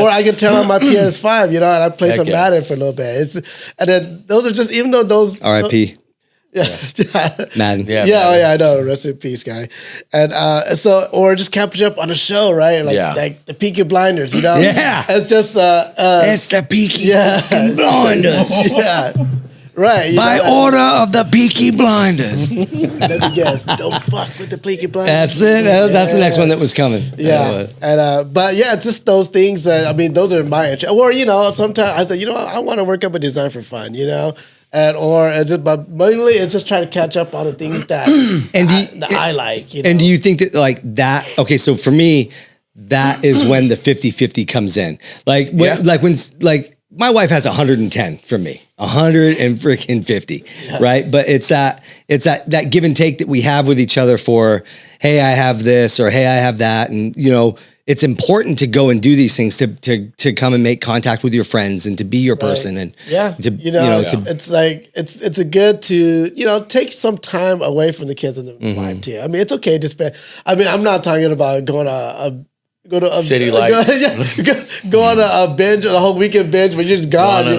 Or I can turn on my PS5, and I play some Madden for a little bit. And then those are just, even though those... R.I.P. Madden. I know. Rest in peace, guy. And or just catch up on a show, right? Like the Peaky Blinders, Yeah. It's just... it's the Peaky Blinders. Yeah. Right. By order of the Peaky Blinders. Let me guess. Don't fuck with the Peaky Blinders. That's it. That's the next one that was coming. Yeah. And but it's just those things. Those are my interest. Or sometimes I say, I want to work up a design for fun. But mainly it's just trying to catch up on the things that I like. And do you think that that? Okay, so for me, that is when the 50-50 comes in. When my wife has 110 from me, 150, right? But it's that give and take that we have with each other for, hey, I have this, or hey, I have that, and it's important to go and do these things to come and make contact with your friends and to be your person and it's like it's a good to take some time away from the kids and the wife too. It's okay to spend. I'm not talking about going to a city life. Go on a binge, a whole weekend binge, but you're just gone, on a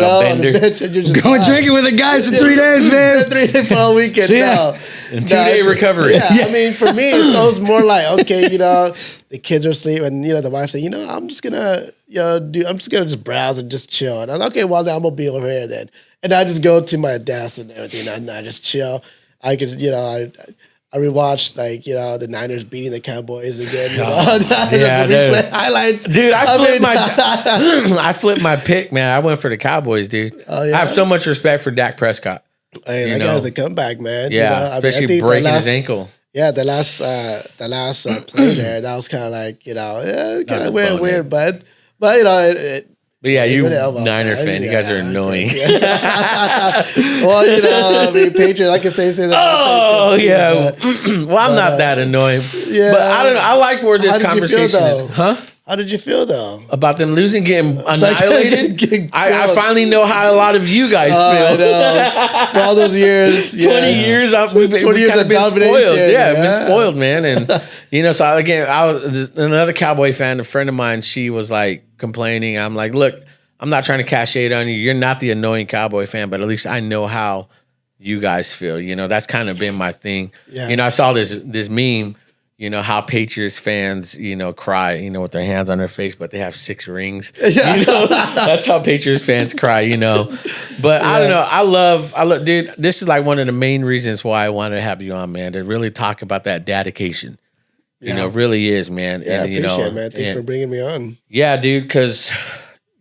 bench, and you're just going drinking with the guys for 3 days, man. 3 days for a weekend. And 2-day recovery. Yeah. For me, it's always more like, okay, the kids are asleep, and the wife said, I'm just gonna, just browse and just chill. And I'm like, okay, well, then I'm gonna be over here then, and I just go to my desk and everything, and I just chill. I could, I rewatched the Niners beating the Cowboys again. Replay highlights. Dude, I flipped my pick, man. I went for the Cowboys, dude. Oh, yeah. I have so much respect for Dak Prescott. Hey, that guy's a comeback, man. Yeah, especially breaking his ankle. Yeah, the last play there, that was kind of like kind of weird, but it. But yeah, you Niner fan, you guys are annoying. Well, Patriots, I can say that. Oh, yeah. Well, I'm not that annoying. Yeah. But I don't know. I like where this conversation is. Huh? How did you feel, though? About them losing, getting annihilated? I finally know how a lot of you guys feel. I know. For all those years. 20 years, we've been spoiled. Yeah, been spoiled, man. And, so again, another Cowboy fan, a friend of mine, she was like complaining. I'm like, look, I'm not trying to cash shade on you. You're not the annoying Cowboy fan, but at least I know how you guys feel. That's kind of been my thing. Yeah. I saw this meme. How Patriots fans, cry, with their hands on their face, but they have 6 rings. That's how Patriots fans cry, But I don't know. I love, dude, this is like one of the main reasons why I wanted to have you on, man, to really talk about that dedication. Really is, man. Yeah, and, I appreciate it, man. Thanks for bringing me on. Yeah, dude, because,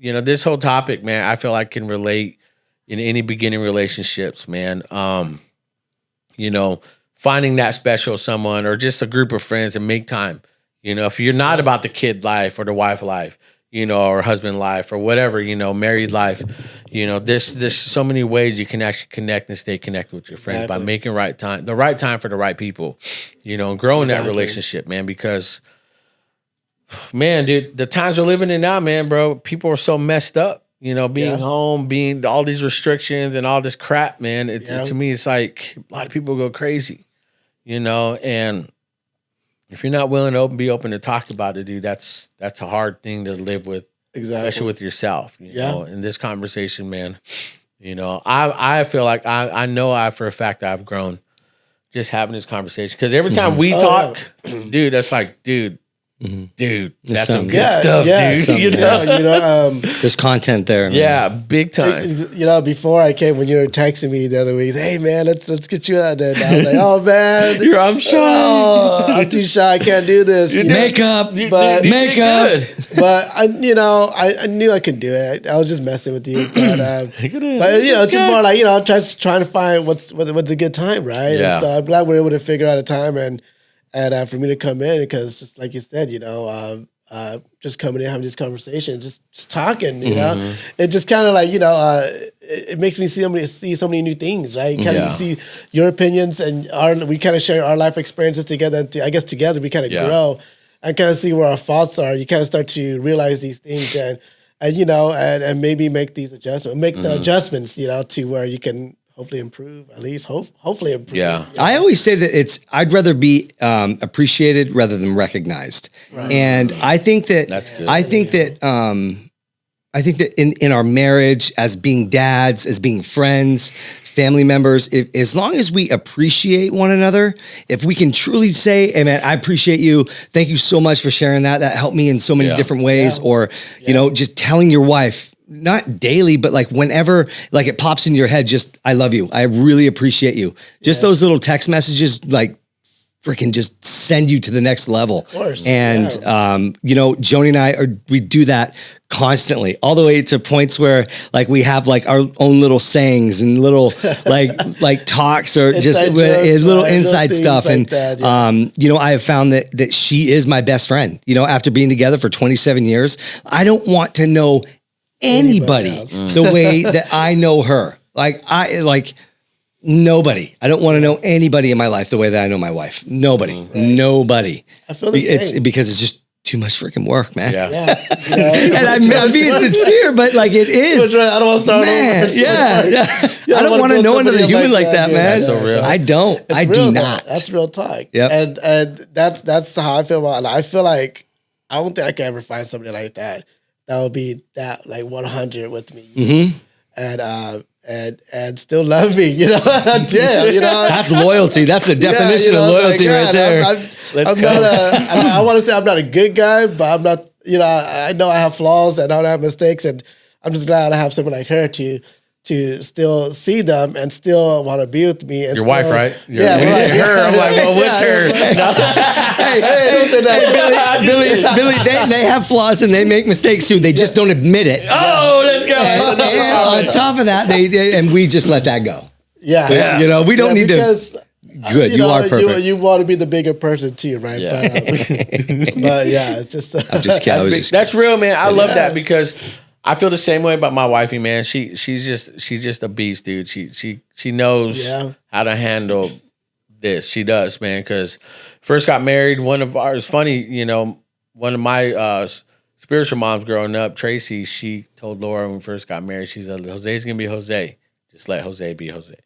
this whole topic, man, I feel like can relate in any beginning relationships, man. Finding that special someone or just a group of friends and make time. If you're not about the kid life or the wife life, or husband life or whatever, married life, You know, there's so many ways you can actually connect and stay connected with your friends by making the right time for the right people, you know, and growing that relationship, man, because, man, dude, the times we're living in now, man, bro, people are so messed up, you know, being home, being all these restrictions and all this crap, man. To me, it's like a lot of people go crazy, you know, and if you're not willing to be open to talk about it, dude, that's a hard thing to live with. Exactly. Especially with yourself, you know, in this conversation, man, you know, I feel like I know for a fact I've grown just having this conversation. Because every time we talk, dude, that's like, dude, that's some good stuff, dude. You know, there's content there. Man. Big time. You know, before I came, when you were texting me the other week, hey man, let's get you out there. I was like, oh man, I'm shy. I'm too shy. I can't do this. Makeup, but I knew I could do it. I was just messing with you, but you know, just more like, you know, trying to find what's a good time, right? Yeah. And so I'm glad we're able to figure out a time and for me to come in, because just like you said, you know, just coming in, having this conversation, just talking, you know, it just kind of like, you know, it makes me see so many new things, right? Kind of see your opinions and we kind of share our life experiences together. And I guess together we kind of grow and kind of see where our faults are. You kind of start to realize these things and you know, and maybe make these adjustments, make the adjustments, you know, to where you can hopefully improve, at least hopefully improve. Yeah. You know? I always say that I'd rather be appreciated rather than recognized. Right. And I think that, that's good. I think that in our marriage, as being dads, as being friends, family members, as long as we appreciate one another, if we can truly say, hey man, I appreciate you. Thank you so much for sharing that. That helped me in so many different ways. Or, you know, just telling your wife, not daily, but like whenever, like it pops into your head, just, I love you. I really appreciate you. Just those little text messages, like freaking just send you to the next level. Of course. And, you know, Joni and we do that constantly, all the way to points where like we have like our own little sayings and little like talks or just little inside stuff. Like and, that, you know, I have found that she is my best friend, you know, after being together for 27 years, I don't want to know anybody the way that I know her. Like nobody. I don't want to know anybody in my life the way that I know my wife. Nobody. Right. Nobody. I feel the same. It's because it's just too much freaking work, man. Yeah. And I'm being sincere, but like it is. I don't want to start over. I don't want to know another human like that, man. That's so real. I don't. I do not. That's real talk. Yep. And that's how I feel about it. I feel like I don't think I can ever find somebody like that. That would be that like 100 with me, and still love me, you know. Damn, you know. That's loyalty. That's the definition of loyalty right there. I'm not I want to say I'm not a good guy, but I'm not. You know, I know I have flaws and I don't have mistakes, and I'm just glad I have someone like her to still see them and still want to be with me. And your wife, right? When you say her, I'm like, well, what's her? Billy, they have flaws and they make mistakes too. They just don't admit it. Oh, let's go. And on top of that, and we just let that go. Yeah. You know, we don't need to. Good, you are perfect. You want to be the bigger person too, right? Yeah. But yeah, it's just. I'm just kidding. That's real, man. I love that because I feel the same way about my wifey, man. She's just a beast, dude. She knows how to handle this. She does, man. Because first got married. One of ours, funny, you know, one of my spiritual moms growing up, Tracy. She told Laura when we first got married, she said, "Jose's gonna be Jose. Just let Jose be Jose."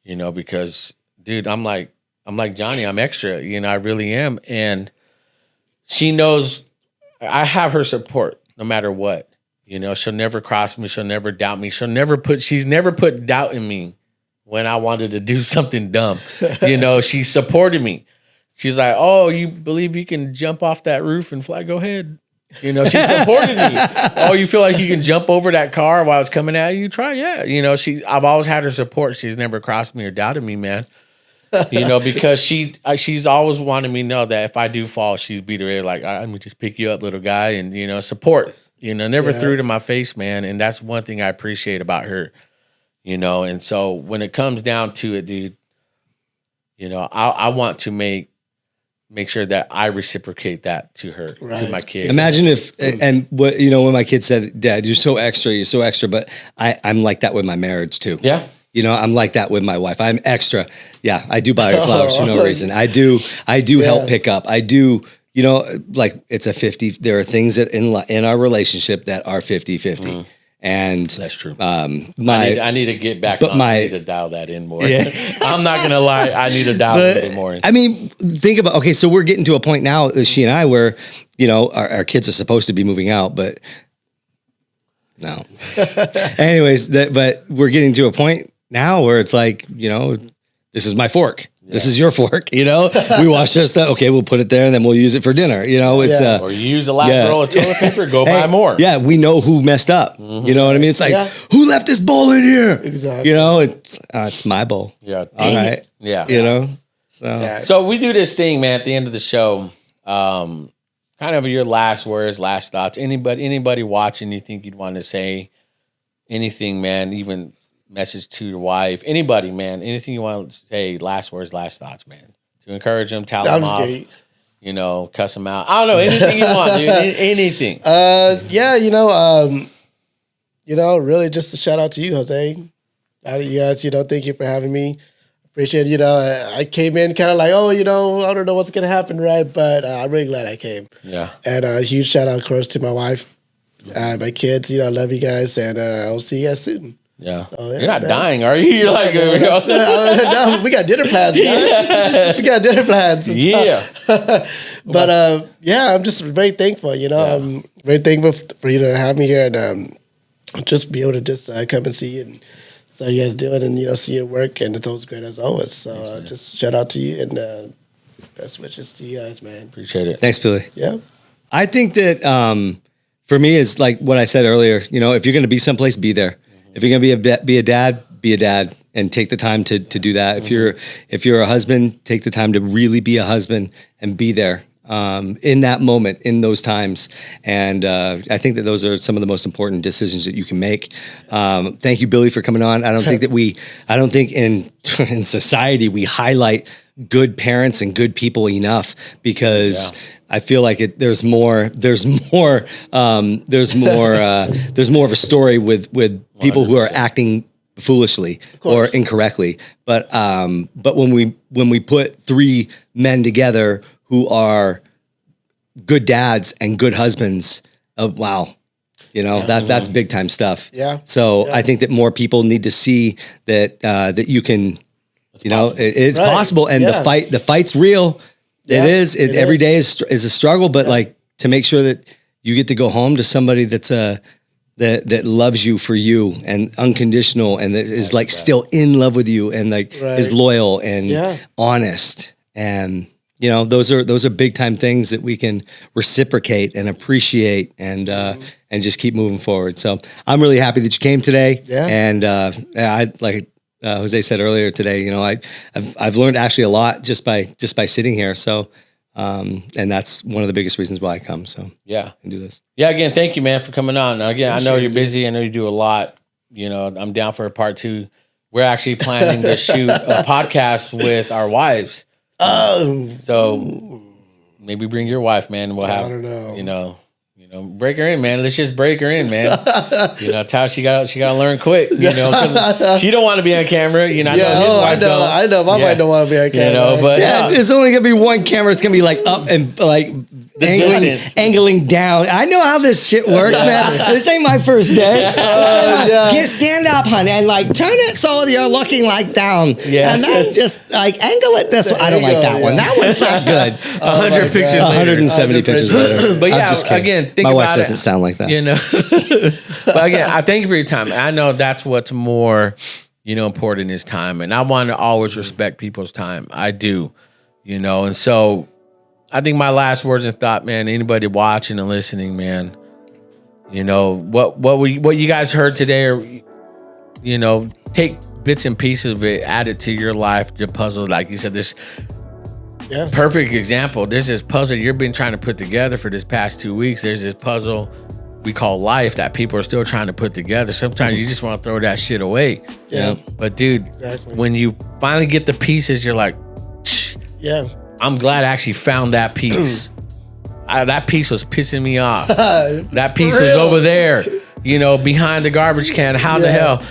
You know, because dude, I'm like Johnny. I'm extra. You know, I really am, and she knows I have her support no matter what. You know, she'll never cross me. She'll never doubt me. She's never put doubt in me when I wanted to do something dumb. You know, she supported me. She's like, oh, you believe you can jump off that roof and fly? Go ahead. You know, she supported me. Oh, you feel like you can jump over that car while it's coming at you? Try, yeah. You know, I've always had her support. She's never crossed me or doubted me, man. You know, because she's always wanted me to know that if I do fall, she's be there like, all right, let me just pick you up, little guy, and, you know, support. You know, never threw it in my face, man. And that's one thing I appreciate about her, you know. And so when it comes down to it, dude, you know, I want to make make sure that I reciprocate that to her, to my kids. Imagine if, and what, you know, when my kid said, Dad, you're so extra, but I'm like that with my marriage too. Yeah. You know, I'm like that with my wife. I'm extra. Yeah. I do buy her flowers for no reason. I do help pick up. I do, you know, like it's a 50, there are things that in our relationship that are 50-50. And that's true. I need to get back on. I need to dial that in more. Yeah. I'm not going to lie. I need to dial it a bit more. I mean, think about, okay, so we're getting to a point now, she and I, where, you know, our kids are supposed to be moving out, but no. Anyways, but we're getting to a point now where it's like, you know, this is my fork. Yeah. This is your fork, you know. We wash our stuff. Okay, we'll put it there, and then we'll use it for dinner. You know, it's or you use the last roll of toilet paper. Go buy more. Yeah, we know who messed up. You know what I mean? It's like who left this bowl in here? Exactly. You know, it's my bowl. Yeah. All right. Yeah. You know. So so we do this thing, man. At the end of the show, kind of your last words, last thoughts. Anybody watching, you think you'd want to say anything, man? Even message to your wife, anybody, man, anything you want to say, last words, last thoughts, man, to encourage them, tell them off, you know, cuss them out. I don't know, anything you want, dude, anything. Really just a shout out to you, Jose. You guys, thank you for having me. Appreciate it. I came in kind of like, I don't know what's going to happen, right? But I'm really glad I came. Yeah. And a huge shout out, of course, to my wife, my kids. I love you guys, and I'll see you guys soon. Yeah. So, you're not dying, are you? You're like, no, we got dinner plans, guys. We got dinner plans. Yeah. But I'm just very thankful. I'm very thankful for you to have me here and just be able to just come and see you and see how you guys doing and see your work, and it's always great as always. So just shout out to you and best wishes to you guys, man. Appreciate it. Thanks, Billy. Yeah. I think that for me is like what I said earlier. If you're going to be someplace, be there. If you're going to be a dad, and take the time to do that. If you're a husband, take the time to really be a husband and be there in that moment, in those times. And I think that those are some of the most important decisions that you can make. Thank you, Billy, for coming on. I don't think in society we highlight good parents and good people enough, because I feel like there's more of a story with people 100%. Who are acting foolishly or incorrectly. But when we put three men together who are good dads and good husbands, that's big time stuff. Yeah. So I think that more people need to see that you can, it's possible, and the fight's real. Yeah, it is. Every day is a struggle, but like to make sure that you get to go home to somebody that's that loves you for you and unconditional, and that is like still in love with you, and like is loyal and honest, and those are big time things that we can reciprocate and appreciate and just keep moving forward. So I'm really happy that you came today. Yeah. And I like. Jose said earlier today, I've learned actually a lot just by sitting here. So, and that's one of the biggest reasons why I come. So and do this. Yeah. Again, thank you, man, for coming on. Now, again, I know you're busy. I know you do a lot. I'm down for a part 2. We're actually planning to shoot a podcast with our wives. So maybe bring your wife, man. We'll have, I don't know. Break her in, man. Let's just break her in, man. Tell she got to learn quick. 'Cause she don't want to be on camera. I know. My wife don't want to be on camera. But it's only gonna be one camera. It's gonna be like up and like angling down. I know how this shit works, man. This ain't my first day. Stand up, honey, and like turn it so you're looking like down. Yeah. And then just like angle it this way. I don't like that one. That one's not good. 100 pictures later. 170 pictures later. But again, think my about wife doesn't sound like that. But again, I thank you for your time. I know that's what's more, important is time. And I want to always respect people's time. I do, and so I think my last words and thought, man, anybody watching and listening, man, what you guys heard today, or, take bits and pieces of it, add it to your life, your puzzle. Like you said, this perfect example. There's this puzzle you've been trying to put together for this past 2 weeks. There's this puzzle we call life that people are still trying to put together. Sometimes you just want to throw that shit away. Yeah. But dude, when you finally get the pieces, you're like, I'm glad I actually found that piece. That piece was pissing me off. That piece is over there, behind the garbage can. How the hell?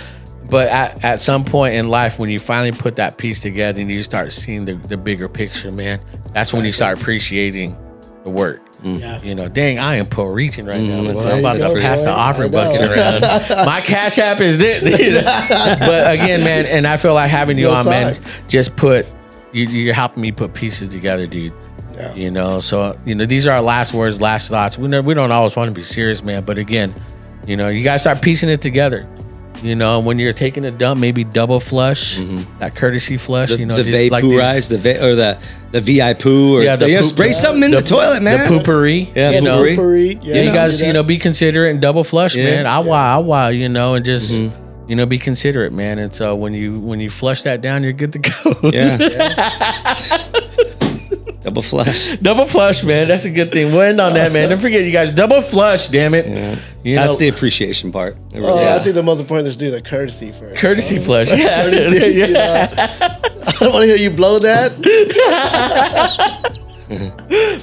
But at some point in life, when you finally put that piece together and you start seeing the bigger picture, man, that's when you start appreciating the work. Dang, I am Puerto Rican right now. I'm about to pass the offering bucket around. My Cash App is this. But again, man, and I feel like having you on, man, just you're helping me put pieces together, dude. Yeah. So these are our last words, last thoughts. We don't always want to be serious, man, but again, you guys start piecing it together. When you're taking a dump, maybe double flush, that courtesy flush. The vaporize, the VI poo, or spray something in the toilet, man. The poopery, poopery. Yeah, you guys, be considerate and double flush, man. I wow, and just be considerate, man. And so when you flush that down, you're good to go. Double flush, man. That's a good thing. We'll end on that, man. Don't forget, you guys, double flush, damn it. That's the appreciation part. I think the most important is do the courtesy first. Courtesy flush. Yeah. Courtesy, I don't want to hear you blow that.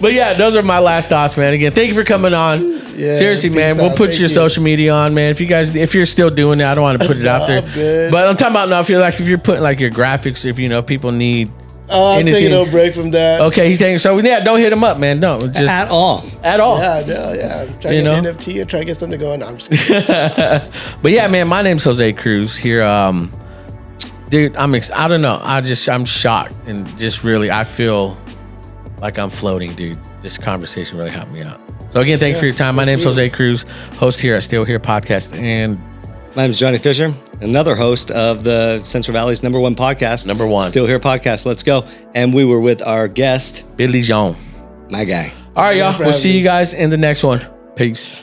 But yeah, those are my last thoughts, man. Again, thank you for coming on. Yeah, seriously, man. We'll put your social media on, man. If you're still doing that, I don't want to put it out there. Good. But I'm talking about now. If you're putting like your graphics, if people need. I'm taking no break from that. Okay, he's taking. So don't hit him up, man. No, just at all. Yeah, no. I'm trying to get NFT and try to get something going. No, I'm just kidding. But yeah, man, my name's Jose Cruz here. Dude, I don't know. I'm shocked and just really, I feel like I'm floating, dude. This conversation really helped me out. So again, thanks for your time. My name's Jose Cruz, host here at Still Here Podcast, and my name is Johnny Fisher, another host of the Central Valley's #1 podcast. #1. Still Here Podcast. Let's go. And we were with our guest, Billy Jean. My guy. All right, y'all. We'll see you guys in the next one. Peace.